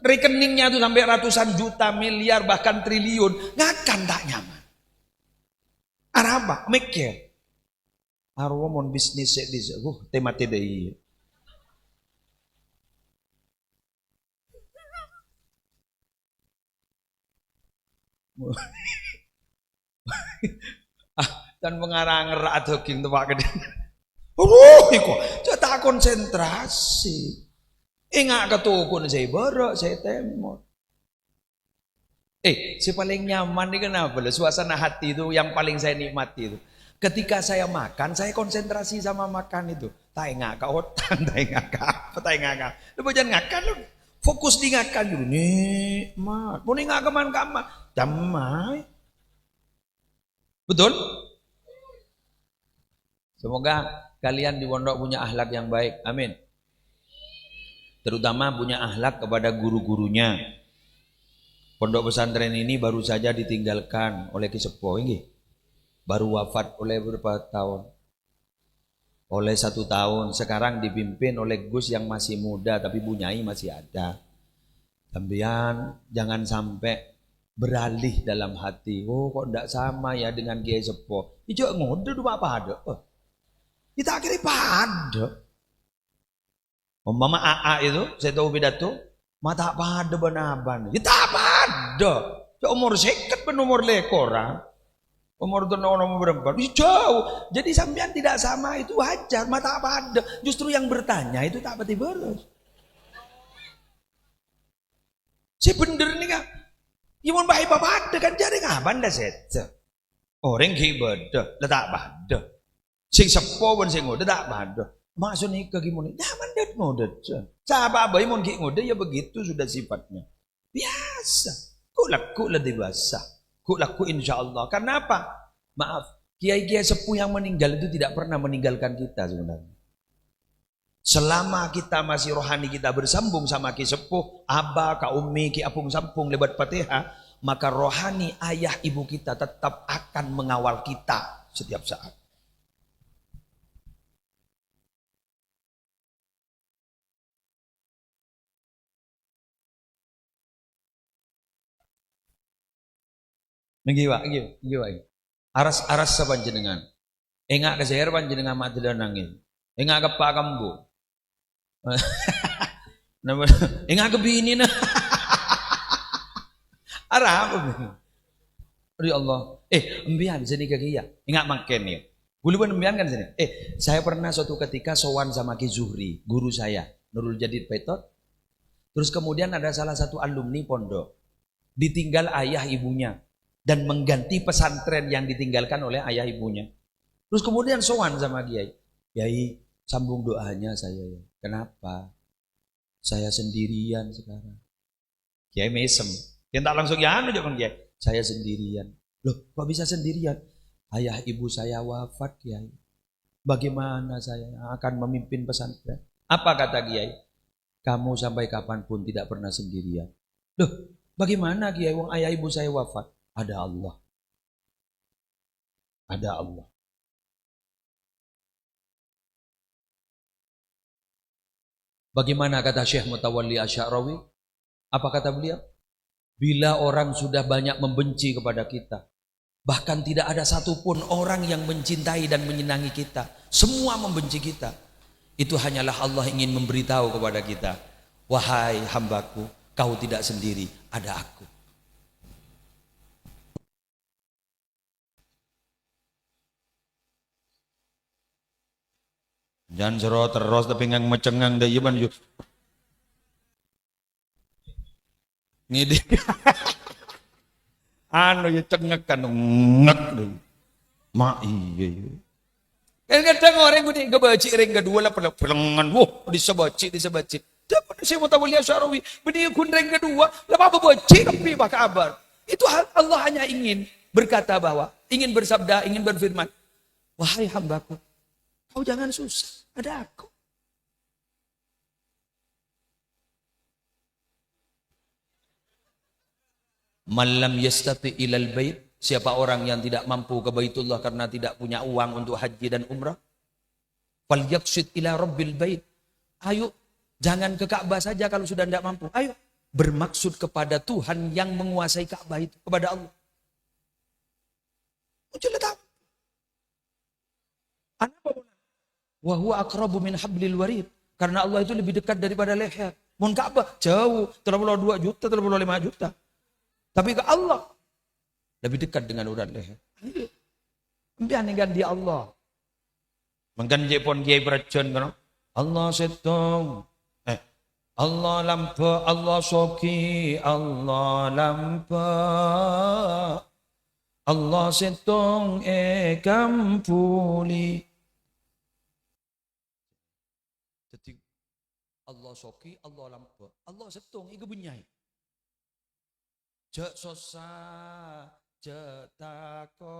Rekeningnya tuh sampai ratusan juta, miliar bahkan triliun, ngakan tak nyaman. Araba mikir. Arwa mon bisnis di tema TDI. Dan mengarang ngerak jogging tempat gede. Iko, tak konsentrasi. Ingat ketukun saya borok, saya temot. Si paling nyaman ini kenapa? Suasana hati itu yang paling saya nikmati itu. Ketika saya makan, saya konsentrasi sama makan itu. Tak ingat ke otak, tak ingat ke apa, tak ingat ke. Lu jangan ngakan lu. Fokus di ngakan dulu. Nikmat. Mau ingat keman-keman. Damai. Betul? Semoga kalian di pondok punya akhlak yang baik. Amin. Terutama punya akhlak kepada guru-gurunya. Pondok pesantren ini baru saja ditinggalkan oleh Ki Sepo ini. Baru wafat oleh beberapa tahun. Oleh 1 tahun. Sekarang dipimpin oleh Gus yang masih muda tapi bunyai masih ada. Tambihan jangan sampai beralih dalam hati. Oh kok tidak sama ya dengan Kiai Sepo. Ijo ngode dua apa ada? Kita akhirnya pada. Umpama AA itu, saya tahu pidato, Mata pada benaban. Ya tak pada. Ya umur seket ben umur lekora. Umur nomor berempat. Jauh. Jadi sampean tidak sama itu wajar. Mata pada. Justru yang bertanya itu tak pati beres. Si bener nih kan. Ya mau baik apa ada kan jadi ngapain dah set. Orang kibada, letak pada. Sing sepo pun sing ngode tak pada. Maksud nikah gimana? Nyaman det ngode. Sahabat abai mau ngode ya begitu sudah sifatnya. Biasa. Kok laku lah dewasa. Kok laku insya Allah. Karena apa? Maaf, kiai-kiai sepuh yang meninggal itu tidak pernah meninggalkan kita sebenarnya. Selama kita masih rohani kita bersambung sama ki sepuh, aba, ka umi, ki apung sampung lebat Fatihah, maka rohani ayah ibu kita tetap akan mengawal kita setiap saat. Ngiwa. Aras sapanjenengan. Engak keseher panjenengan mati dan nangis. Engak kepak kambu. Engak kebini na. Arah apa? Ya Allah. Embian sini ke kia. Engak makan ya. Gulu pun embian kan sini. Saya pernah suatu ketika sowan sama Ki Zuhri, guru saya, Nurul Jadid Petot. Terus kemudian ada salah satu alumni pondok. Ditinggal ayah ibunya. Dan mengganti pesantren yang ditinggalkan oleh ayah ibunya. Terus kemudian sowan sama Kiai. Kiai, sambung doanya saya ya. Kenapa? Saya sendirian sekarang. Kiai mesem. Yang tak langsung ya anu jangan Kiai. Saya sendirian. Loh, kok bisa sendirian? Ayah ibu saya wafat Kiai. Bagaimana saya akan memimpin pesantren? Apa kata Kiai? Kamu sampai kapanpun tidak pernah sendirian. Loh, bagaimana Kiai? Wong ayah ibu saya wafat. Ada Allah. Ada Allah. Bagaimana kata Syekh Mutawalli Asy'arawi? Apa kata beliau? Bila orang sudah banyak membenci kepada kita, bahkan tidak ada satupun orang yang mencintai dan menyenangi kita, semua membenci kita, itu hanyalah Allah ingin memberitahu kepada kita, wahai hambaku, kau tidak sendiri, ada aku. Jangan seru terus tapi ngang mecengang deh iban yuk. Ngide. Anu ya cengek kan ngek deh. Ma iya. Kadang orang gue ngebaci ring kedua lah pelengan. Wah disebaci. Dapat saya mau tahu lihat Syarawi. Beni kun ring kedua. Lepas apa baci tapi apa kabar? Itu Allah hanya ingin berkata bahwa ingin bersabda, ingin berfirman. Wahai hambaku, kau jangan susah, ada aku. Malam yastati ilal bait, siapa orang yang tidak mampu ke Baitullah karena tidak punya uang untuk haji dan umrah, fal yaqsid ila rabbil bait. Ayo, jangan ke Ka'bah saja kalau sudah tidak mampu. Ayo, bermaksud kepada Tuhan yang menguasai Ka'bah itu, kepada Allah. Muncul tahu. Wa huwa aqrabu min hablil warid. Karena Allah itu lebih dekat daripada leher. Mun Ka'bah jauh, 32 juta, 35 juta. Tapi ke Allah lebih dekat dengan urat leher. Impian dengan dia Allah. Mengkan jepon kiai beracun kan. Allah setong. Allah lampa, Allah soki, Allah lampa. Allah setong kampuli. Allah soki, Allah lampa. Allah setong, iku benyai. Jek sosa, jek tako.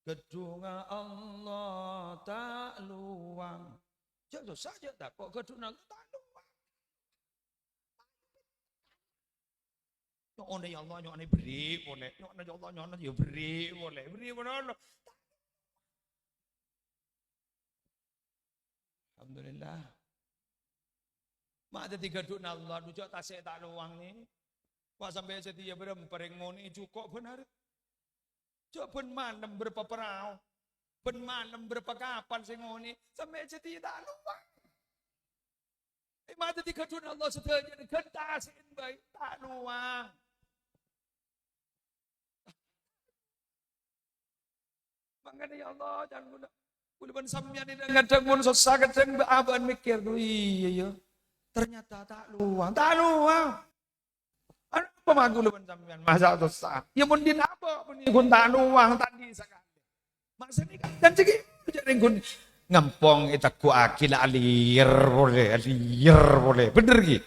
Gedunga Allah tak luang. Jek sosa, jek tako. Gedunga Allah tak luang. Nyokone ya Allah, nyokone beri boleh. Nyokone ya Allah, nyokone ya beri boleh. Beri boleh. Alhamdulillah. Mak ada 3 duk Allah, dujak tasik tak luang ni. Wah sampai setia berempering ngoni cukup benar. Cok ben malam berapa perau. Ben malam berapa kapan sing ngoni sampai setia tak luang. Mata di kadun Allah setelah gentasin baik tak luang. Makanya ya Allah jangan guna. Kuliban sampeyan ini kadang mun susah kadang aban mikir iya ya. Ternyata tak luang. Apa mah kuliban sampeyan masa susah. Ya mun din apa mun kun tak luang tadi sakali. Maksudnya kan dan cegi jadi kun ngampong itaku akil alir boleh. Bener gitu.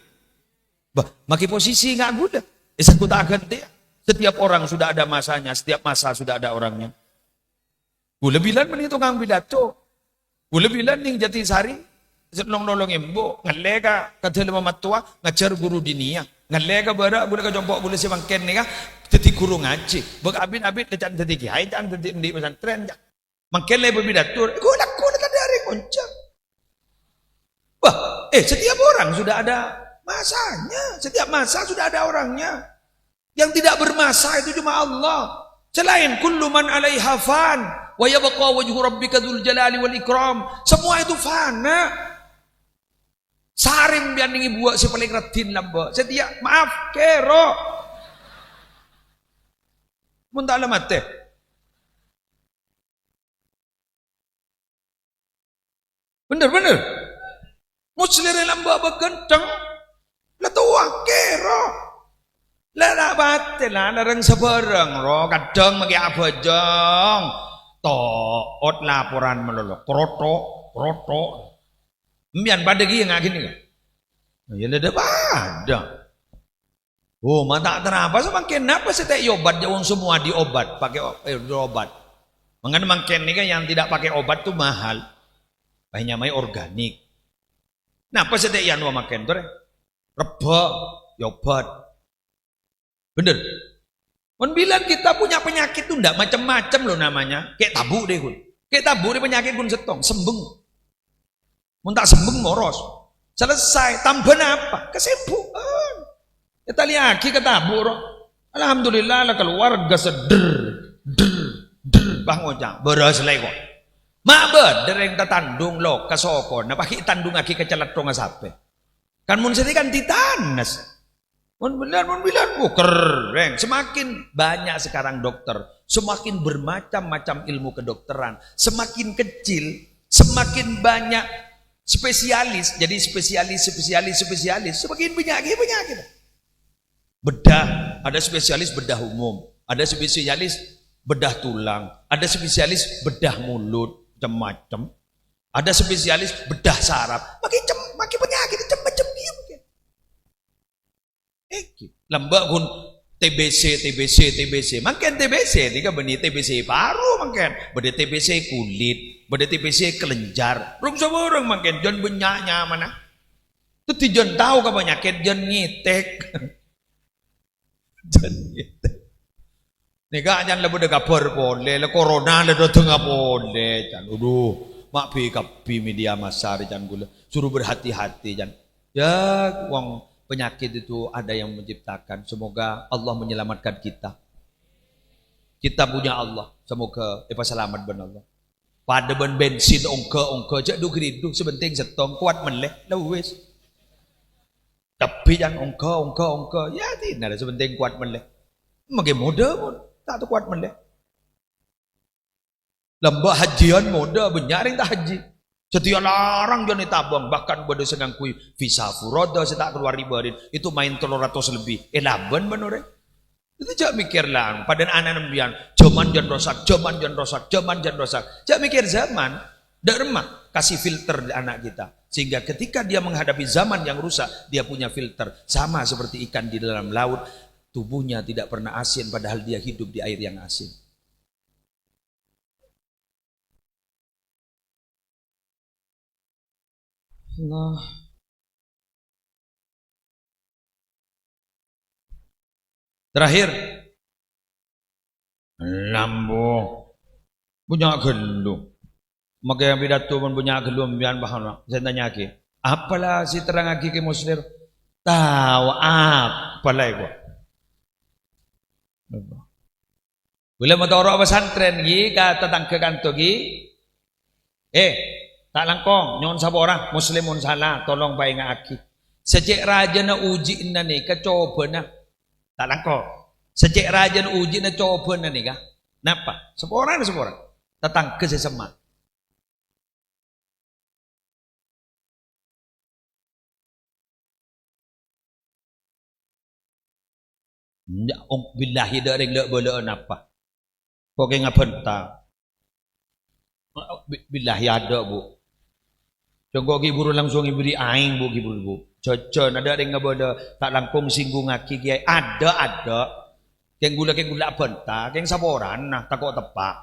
Bah, maki posisi enggak guna. Aku tak ganti. Setiap orang sudah ada masanya, setiap masa sudah ada orangnya. Gula bilang meni tukang pidato. Gula bilang ning Jatisari, nolong embo, ngalega kadel mamatua, ngajar guru dinia. Ngalega bara gula ka jompok gula si bangken nih ka, jadi guru ngaji. Bag abin lecan jadi kiai, can jadi di pesantren. Mangken le berpidato, gula kadari kuncang. Wah, setiap orang sudah ada masanya, setiap masa sudah ada orangnya. Yang tidak bermasa itu cuma Allah. Selain kullu man 'alaiha fan wa yabqa wajhu rabbika dzul jalali wal ikram. Semua itu fana. Saring bian ningi buat si paling radin lamba. Setia maaf kero. Mun tak alamat teh. Bener. Muslirin lamba begenteng. Lah tua kero. Lala batte lah larang sebarang ro kadang magi abajang toot laporan melolok kroto mbian pada gi ngak gini kan ya lada pada mata terapa semakin apa setek obat jawang semua diobat pakai obat mengenai makin ini kan yang tidak pakai obat tuh mahal banyak mai organik napa setek yang makin tuh reba obat. Bener. Mun bilang kita punya penyakit tuh ndak macam-macam loh namanya. Kayak tabu deh kun. Kayak tabu deh penyakit kun setong, sembeng. Mun tak sembeng moros. Selesai, tambah apa? Kesembuhan. Kita lihat ke tabu roh. Alhamdulillah lah keluarga seder bangun jang beras lagi kok. Mak dereng tatandung lo kasokon. Napa ki tandung aki kecelat dong asape. Kan mun sedi kan titanes. Mun bilang, keren. Semakin banyak sekarang dokter, semakin bermacam-macam ilmu kedokteran, semakin kecil, semakin banyak spesialis. Jadi spesialis, semakin penyakit. Bedah, ada spesialis bedah umum, ada spesialis bedah tulang, ada spesialis bedah mulut, macam-macam. Ada spesialis bedah saraf, makin penyakit macam-macam dia mungkin. Lembak kun TBC. Makin TBC, tiga benih TBC baru makin. Beda TBC kulit, beda TBC kelenjar. Rum semua orang makin jon benyaknya mana? Itu tijon tahu ke penyakit jon ngitek. Jon ngitek. Nika jangan lebih dekat boleh, le corona le datang boleh. Jangan dulu. Mak kapi media massa jangan gula. Suruh berhati-hati jangan. Ya uang penyakit itu ada yang menciptakan. Semoga Allah menyelamatkan kita. Kita punya Allah. Semoga selamat ben Allah. Pada ben bensin ongke jak du geridu sebenting setong kuat menleh lah wis. Tapi jangan ongke ya tidak sebenting kuat menleh. Mage muda pun tak tu kuat menleh. Lembak hajian muda benyaring tak haji. Setiap larang jangan tabung, bahkan pada sengangkui visa furoda saya tak keluar ribarin itu main 300 lebih. Laban benar. Itu jangan mikir lah. Pada anak nembian, zaman jangan rosak. Jangan mikir zaman. Dak remah kasih filter di anak kita sehingga ketika dia menghadapi zaman yang rusak dia punya filter sama seperti ikan di dalam laut tubuhnya tidak pernah asin padahal dia hidup di air yang asin. Allah. Terakhir lambung punya gelung maka yang pidato pun punya gelung biar bahan saya tanya lagi apalah si terang lagi ke muslim tahu apalah itu bila mau tahu orang pesantren gi kata tangke kanto gi tak langkong nyon sabo orang muslimun salah tolong baik ngaki Sejak raja na uji na ni coba na tak langko. Sejak raja na uji na coba na ni ka. Napa? Seorang datang ke sesama. Ya billahi dak ring lek bola napa. Kok ke ngapenta. Billahi ada bu. Jonggo giburu langsung ibri aing bu giburu bu. Cocok ada ring bola tak langkung singgung aki kiai ada. Keng gula benta, keng saboran nah takok tepak.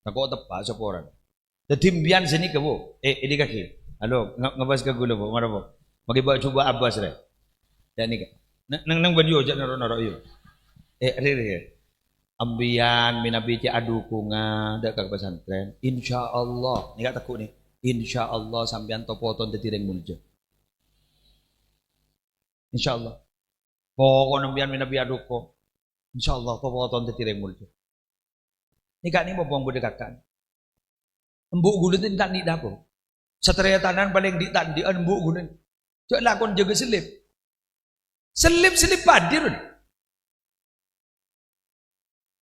Takok tepak saboran. Jadi mbian sini ke bu. Ini kaki. Halo, ngebas ke gula bu, mana bu? Bagi bawa coba Abbas re. Dan ni nang banyo jak naro yo. Re. Ambian minabi ti adukunga dak ka pesantren. Insyaallah, ni kak takut ni. Insyaallah sampean topoton dadi reng mulja. Insyaallah. Pokok ambian minabi aduko. Insyaallah topoton dadi reng mulja. Ni kak ni bopong bude kakak. Embuk gulutin tak ni dapo. Satria tanan paling di tak di embuk gulun. Cok lakon jaga selip. Selip padir.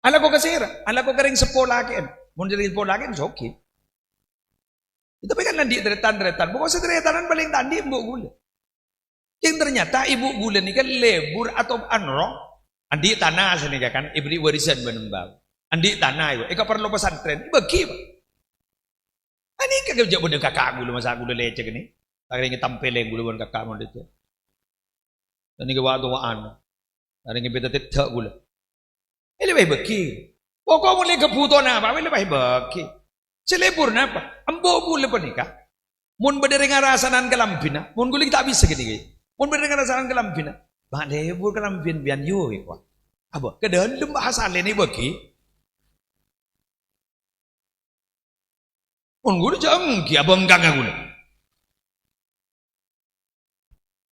Ala ko kasira, ala ko karing sepolakin. Mun dari sepolakin okey. Itu kan nanti deretan. Pokok seteretanan paling tandi mbok gula. Yang ternyata ibu gula ni kan lebur atau anro. Andi tanah sini kan, ibri warisan menembang. Andi tanah itu, perlu pesantren, bagi pak. Ani kagak jauh bodoh kakak gula masa gula lecek ni. Tak kira tampil gula bon kakak mon itu. Dan ini waktu waan. Ada yang beta tidak gula. Ini lebih bagi. Pokok mulai kebutuhan apa? Ini lebih bagi. Selebur apa? Ambo gula penikah. Mun berdering rasanan kelampina. Mun gula tak bisa gini. Mun berdering rasanan kelampina. Bang lebur kelampin bian yo ikwa. Apa? Kedahan bahasa ini bagi. Mun gula jangan kia bengkang gula.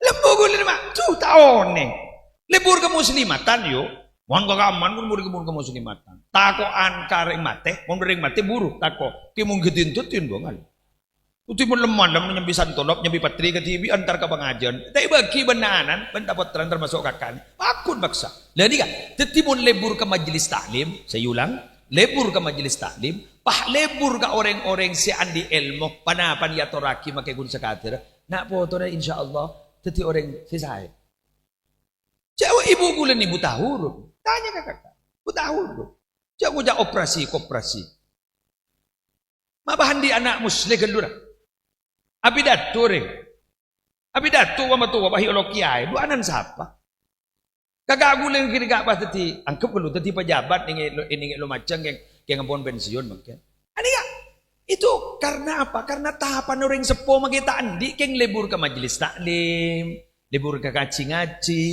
Lebur gula ni mak. Tuh tahun ni. Lebur ke muslimatan yo. Wan kok aman mun murid ke muslimatan. Takoan kareng mate, mun bering mate buru tako. Ki mung gedintutin bongal. Uti mun lemah lam nyambi santolop nyambi patri ke TV antar ke pengajian. Tapi bagi benanan ben dapat terang termasuk kakak. Akun baksa. Lah ni kan, teti mun lebur ke majelis taklim, saya ulang, lebur ke majelis taklim, pah lebur ke orang-orang si andi ilmu, panapan ya toraki make gun sekatir. Nak foto na insyaallah teti orang si saya. Cewek ibu gulen ibu tahu. Tanya ke kakak, buta huruf. Jangan jak operasi. Mabahan di anak muslim gelura. Abidatu wama tu wabahi olokiai. Bu anan siapa? Kakak gulen kiri kak pas tadi. Angkep lu tadi pejabat ini lo macam yang ngapun pensiun mungkin. Ani kak, itu karena apa? Karena tahapan orang sepo magita andi keng lebur ke majelis taklim, lebur ke ngaji.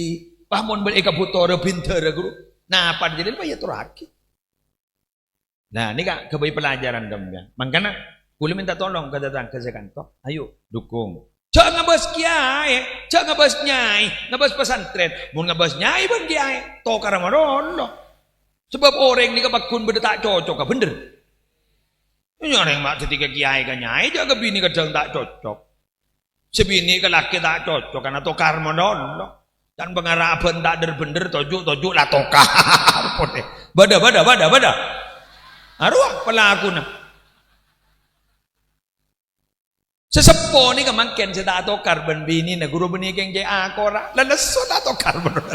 Pahmon bereka putore pinter guru. Nah, apa jadi apa ya turaki. Nah, ini kak kebaik pelajaran dong kan. Makanya boleh minta tolong ke datang ke kantor. Ayo dukung. Jangan ngebahas kiai, jangan ngebahas nyai, ngebahas pesantren. Mau ngebahas nyai pun kiai. Tokar marono. Sebab orang ini kebakun benda tak cocok, bener. Ini orang mak ketika kiai kan nyai, jaga bini kadang tak cocok. Sebini ke laki tak cocok karena tokar marono. Dan pengarapan tak bener tojuk lah tokar. Bada. Arwah pelaku na. Sesepo ni kemangken saya tak tokar ben bini na guru beni keng jaya akora. Laleso tak tokar bener.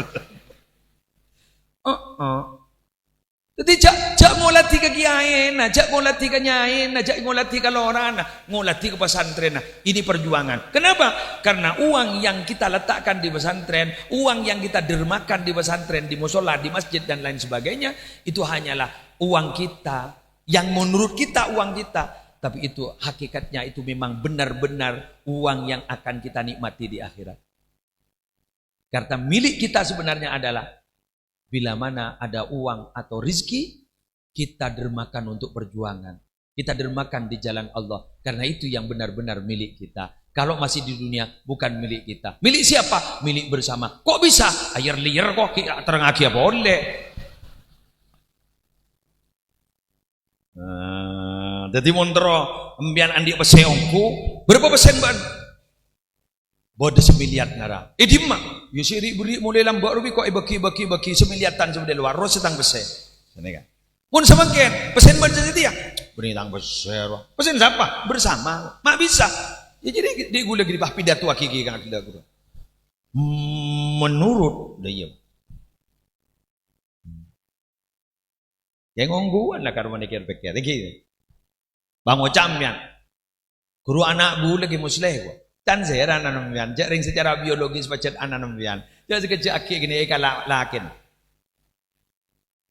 Jadi jak ngolati ke kiai na, jak ngolati ke nyai na, jak ngolati ke lorana, ngolati ke pesantren na. Ini perjuangan. Kenapa? Karena uang yang kita letakkan di pesantren, uang yang kita dermakan di pesantren, di musola, di masjid dan lain sebagainya, itu hanyalah uang kita yang menurut kita uang kita, tapi itu hakikatnya itu memang benar-benar uang yang akan kita nikmati di akhirat. Karena milik kita sebenarnya adalah bila mana ada uang atau rizki, kita dermakan untuk perjuangan. Kita dermakan di jalan Allah. Karena itu yang benar-benar milik kita. Kalau masih di dunia, bukan milik kita. Milik siapa? Milik bersama. Kok bisa? Air liar kok terangaki boleh. Jadi montro embian andi peseongku berapa persen ban? Bodoh semiliat ngara. Dimang, yusiri beri mulai lambak rubi kok bagi semiliatan sebelah luar ros setang bese. Ini kan. Mun semangken pesen ban jadi ya. Beri tang beser. Pesen siapa? Bersama. Mak bisa. Ya jadi di gula gede bah pidato akiki kan kita guru. Menurut dia. Yang ngongguan lah karena pikir-pikir gitu. Bang Ocamyan, guru anak bu lagi musleh gua. Tan seheran anambian, jaring secara biologis pacet anambian. Jadi sekecil aki gini eka lakin.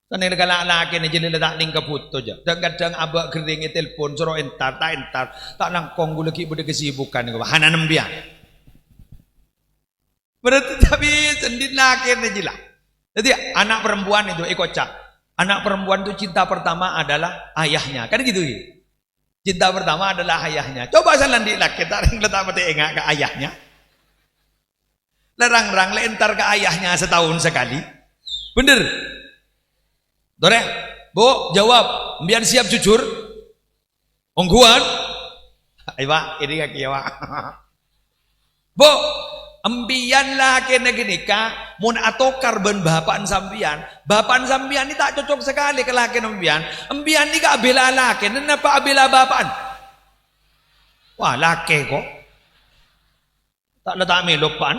Kan eka lakin aja letak ning keputu aja. Kadang abak kering telepon suruh entar tak nangkong gula ki bude kesibukan gua. Hananambian. Berarti tapi sendiri lakin aja lah. Jadi anak perempuan itu ekocak. Anak perempuan itu cinta pertama adalah ayahnya. Kan gitu ya. Cinta pertama adalah ayahnya. Coba salah di laki taring letak peti engak ke ayahnya. Lerang-rang lentar ke ayahnya setahun sekali. Bener. Dore, Bu, jawab. Biar siap jujur. Ongguan. Ayo Pak, ini kaki ya Pak. Bu, embian lah kena gini kak, mun atokar ben bapan sambian ini tak cocok sekali ke laki embian ini kak bela laki, kenapa bela bapan? Wah laki kok, tak letak melopan.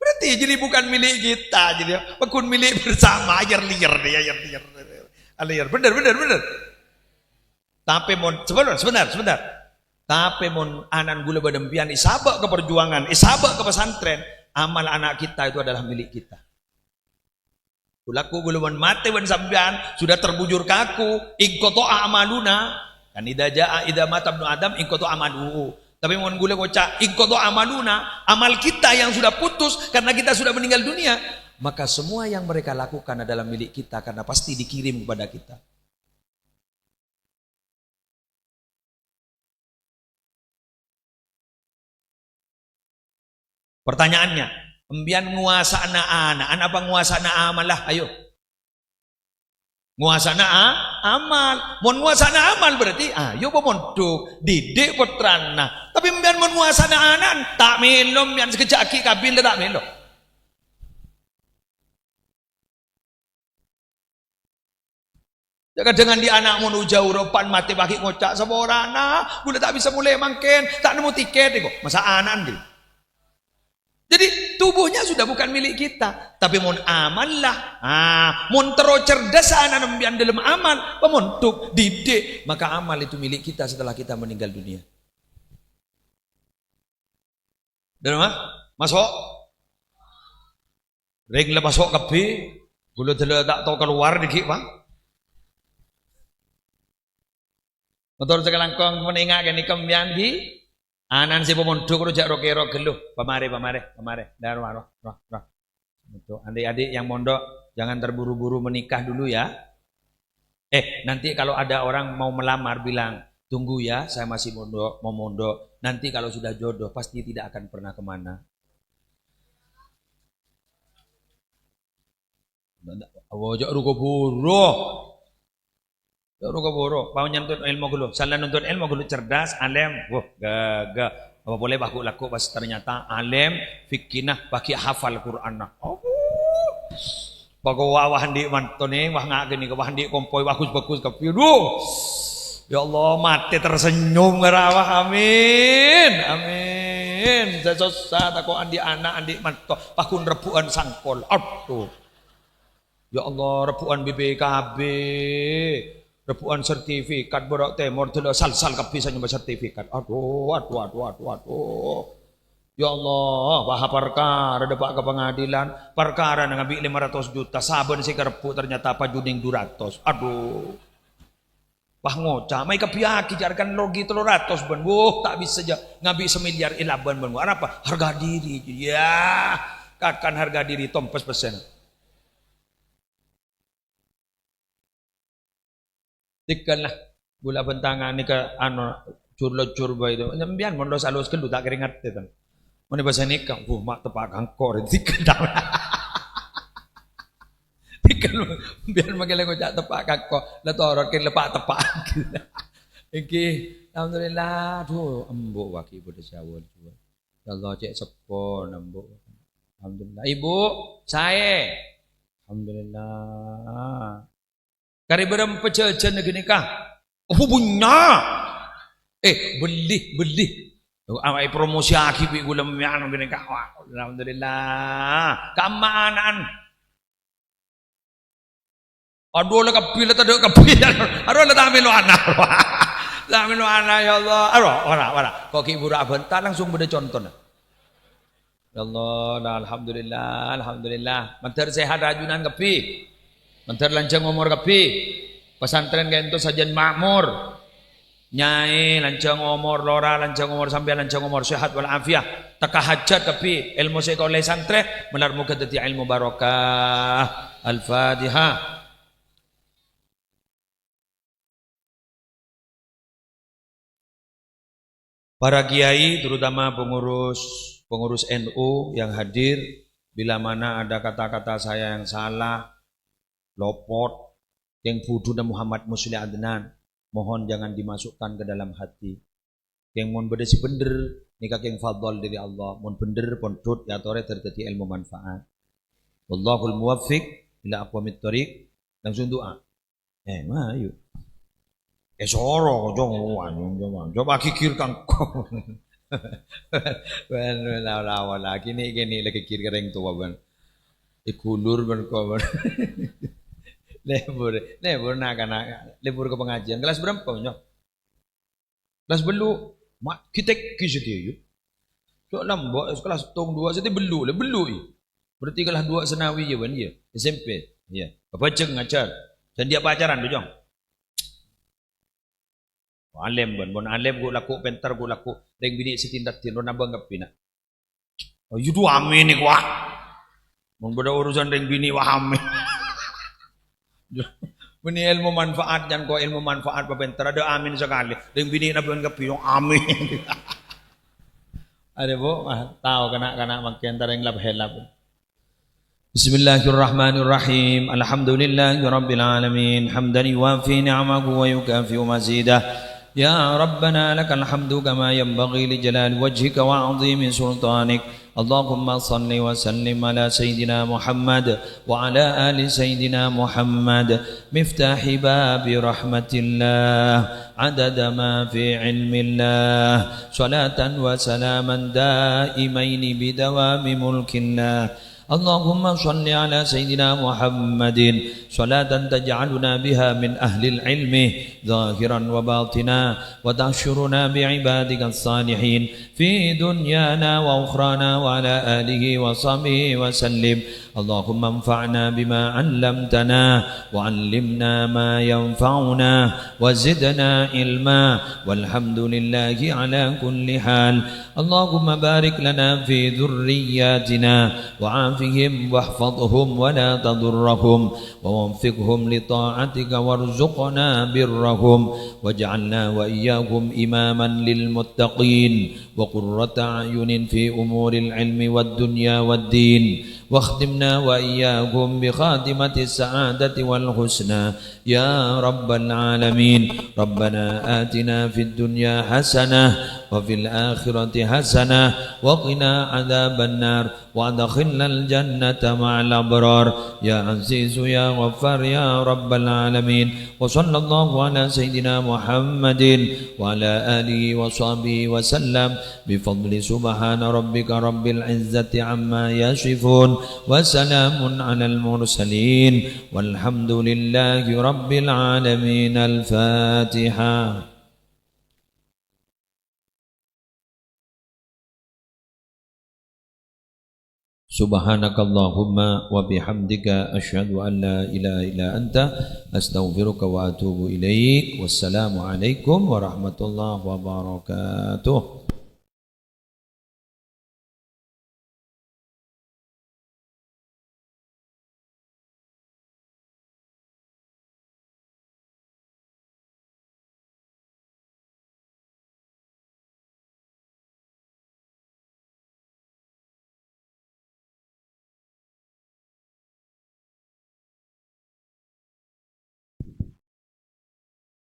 Berarti jadi bukan milik kita, jadi bukan milik bersama, ayer liar. Bener. Tapi mun sebentar. Tapi mun anan gula badempian isabak ke perjuangan, isabak ke pesantren, amal anak kita itu adalah milik kita. Kulaku gula mati wan sambian sudah terbujur kaku, ingkoto amaluna. Kan ida mata ibnu Adam ingkoto amalu. Tapi mun gula ngocak ingkoto amaluna, amal kita yang sudah putus karena kita sudah meninggal dunia, maka semua yang mereka lakukan adalah milik kita karena pasti dikirim kepada kita. Pertanyaannya, embian nguasa anak apa nguasa amal lah, ayo. Nguasa amal, mon nguasa amal berarti, ayo pemondok, didik putrana. Tapi embian mon nguasa anak, tak melom, embian sekejap aki kabil tak melom. Jangan dengan di anak mon jauh ropan mati bagi ngocak seborana, gula tak bisa mulai mangken, tak nemu tiket kok, masa anak gitu. Jadi tubuhnya sudah bukan milik kita, tapi mon amal lah. Mon tero cerdas anak nembian dalam amal, pemontuk didik, maka amal itu milik kita setelah kita meninggal dunia. Dan masuk, ring lepas masuk kepi, gula tak tahu keluar dikit bang. Motor sekelangkong meninggal gani kembian di. Anan si pemondok rujak rokero geluh, pamare, dar roh. Itu adik-adik yang mondok jangan terburu-buru menikah dulu ya. Nanti kalau ada orang mau melamar bilang tunggu ya, saya masih mau mondok. Nanti kalau sudah jodoh pasti tidak akan pernah kemana. Awajak ruko buru. Mau nyantut ilmu gulu, salah nuntut ilmu gulu cerdas, alim, gagah. Apa boleh baku laku pas ternyata alim, fikinah, baki hafal Quran. Bago wahan di mantone, wah ngak gini, wah di kompoi bagus kapi. Ya Allah mati tersenyum ngerawah, amin. Saya susah tako andi anak andi manto, pakun rebuan sangkol. Aduh. Ya Allah rebuan BPKB. Rebuan sertifikat borok temor dulu sal bisa nyembah sertifikat. Aduh. Ya Allah, wah perkara depak ke pengadilan, perkara ngambil 500 juta, saben si kerebut ternyata apa juning 200. Aduh. Wah ngocah, mai kepiaki jarkan logi 300 ben. Tak bisa aja ngambil 1 miliar ilaban ben. Apa? Harga diri. Ya, kakan harga diri tompes persen. Dikkanlah gula bentangan ni ke curlo itu. Nyambian mondo salus kelu tak keringat itu. Mana bahasa nikah, mak tepak kangkor dikkan Biar makin ngocak tepak kako, lah torot kin lepak tepak. Iki alhamdulillah tuh embuk waki pada syawal juga. Ya Allah cek sepo embuk. Alhamdulillah. Ibu, saya. Alhamdulillah. Kari berem pejajan gini kah? Oh punya. Beli. Amai promosi aki pi gula mian gini kah? Alhamdulillah. Keamanan. Aduh lah kapil tak ada kapil. Aduh lah tak ambil anak. Tak ambil anak ya Allah. Aduh, wala. Kok ibu rak bentar langsung beda contoh. Ya Allah, alhamdulillah. Mentar sehat rajunan kepi. Mentar lancang umur kepi. Pesantren gento sajian makmur. Nyai lancang umur, lora lancang umur sampai lancang umur sehat wal afiah. Taka hajat kepi ilmu sekolah santren menar muka dadi ilmu barokah. Al-Fatihah. Para kiai terutama pengurus NU yang hadir, bila mana ada kata-kata saya yang salah, lopot, yang budu dan Muhammad Musli Adnan, mohon jangan dimasukkan ke dalam hati. Yang mohon bedes bener, nikah yang fadl dari Allah, mohon bener pondot ya tore terjadi ilmu manfaat. Wallahul muwaffiq ila aqwamit thoriq. Langsung doa. Ayo. Soro coba kikirkan kau. Wala kini lagi kikir kering tua ban. Ikulur ban kau ban. Lebur nak lebur ke pengajian. Kelas berapa nyok? Kelas belu. Mak kita kisah yuk. So lambok kelas tong 2 jadi belu. Berarti kelas 2 senawi je ban ya. SMP. Ya. Bapak ceng ngajar. Dan dia pacaran tu jong. Alim bon alim go laku pentar go laku deng bini setindak tin rona banggap pina. Oh yudu amin ni wah. Mun beda urusan deng bini wah amin. Bini ilmu manfaat dan ko ilmu manfaat pentar ada amin sekali. Deng bini na banggap pina amin. Ada bu tahu kena makin tareng lab helap. Bismillahirrahmanirrahim. Alhamdulillahirabbil alamin. Hamdan yuwafi ni'amahu wa yukafi mazidah. يا ربنا لك الحمد كما ينبغي لجلال وجهك وعظيم سلطانك اللهم صل وسلم على سيدنا محمد وعلى آل سيدنا محمد مفتاح باب رحمة الله عدد ما في علم الله صلاة وسلاما دائمين بدوام ملك الله اللهم صل على سيدنا محمد صلاة تجعلنا بها من أهل العلم ظاهرا وباطنا وتحشرنا بعبادك الصالحين في دنيانا وأخرانا وعلى آله وصحبه وسلم اللهم انفعنا بما علمتنا وعلمنا ما ينفعنا وزدنا علما والحمد لله على كل حال اللهم بارك لنا في ذرياتنا وعافهم واحفظهم ولا تضرهم ووفقهم لطاعتك وارزقنا برهم واجعلنا وإياهم إماما للمتقين وقرة أعين في أمور العلم والدنيا والدين واختمنا وإياكم بخاتمة السعادة والحسنى يا رب العالمين ربنا آتنا في الدنيا حسنة وفي الآخرة حسنة وقنا عذاب النار وادخلنا الجنة مع الأبرار يا عزيز يا غفار يا رب العالمين وصلى الله على سيدنا محمد وعلى آله وصحبه وسلم بفضل سبحان ربك رب العزة عما يصفون وسلام على المرسلين والحمد لله رب العالمين الفاتحة Subhanakallahumma wa bihamdika asyhadu an la ilaha illa anta astaghfiruka wa atubu ilaik. Wassalamu alaikum warahmatullahi wabarakatuh.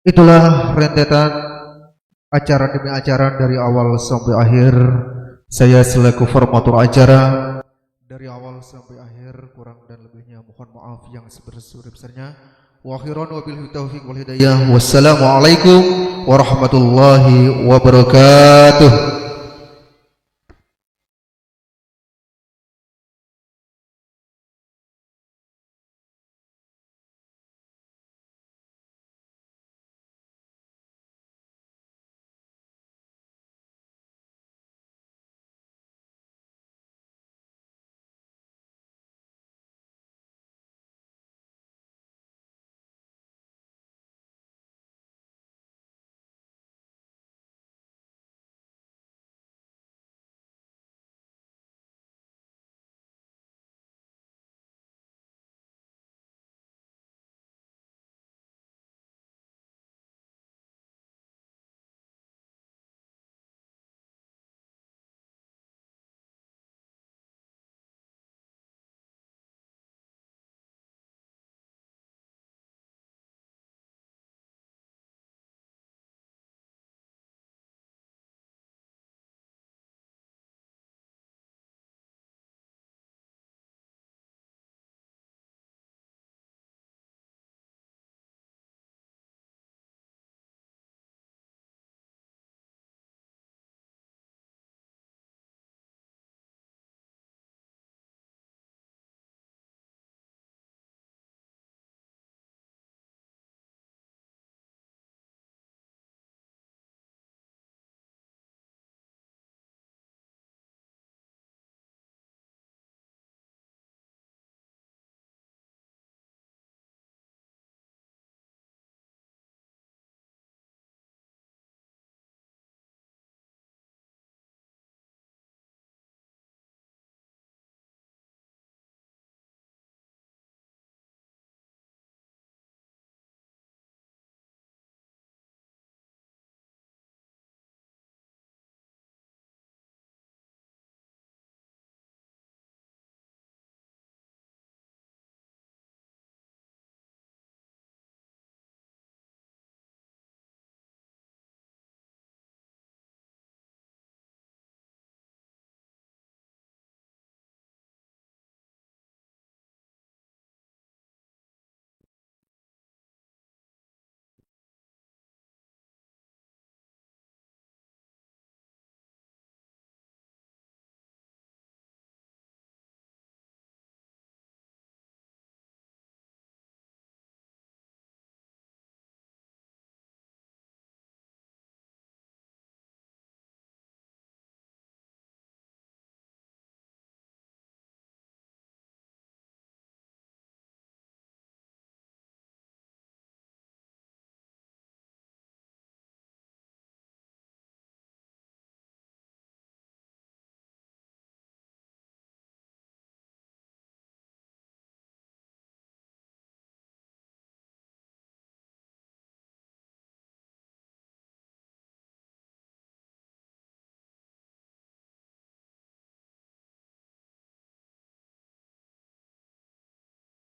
Itulah rentetan acara demi acara dari awal sampai akhir. Saya selaku formatur acara dari awal sampai akhir, kurang dan lebihnya mohon maaf yang sebesar-besarnya. Wa akhiran wabillahi taufiq wal hidayah. Wassalamualaikum warahmatullahi wabarakatuh.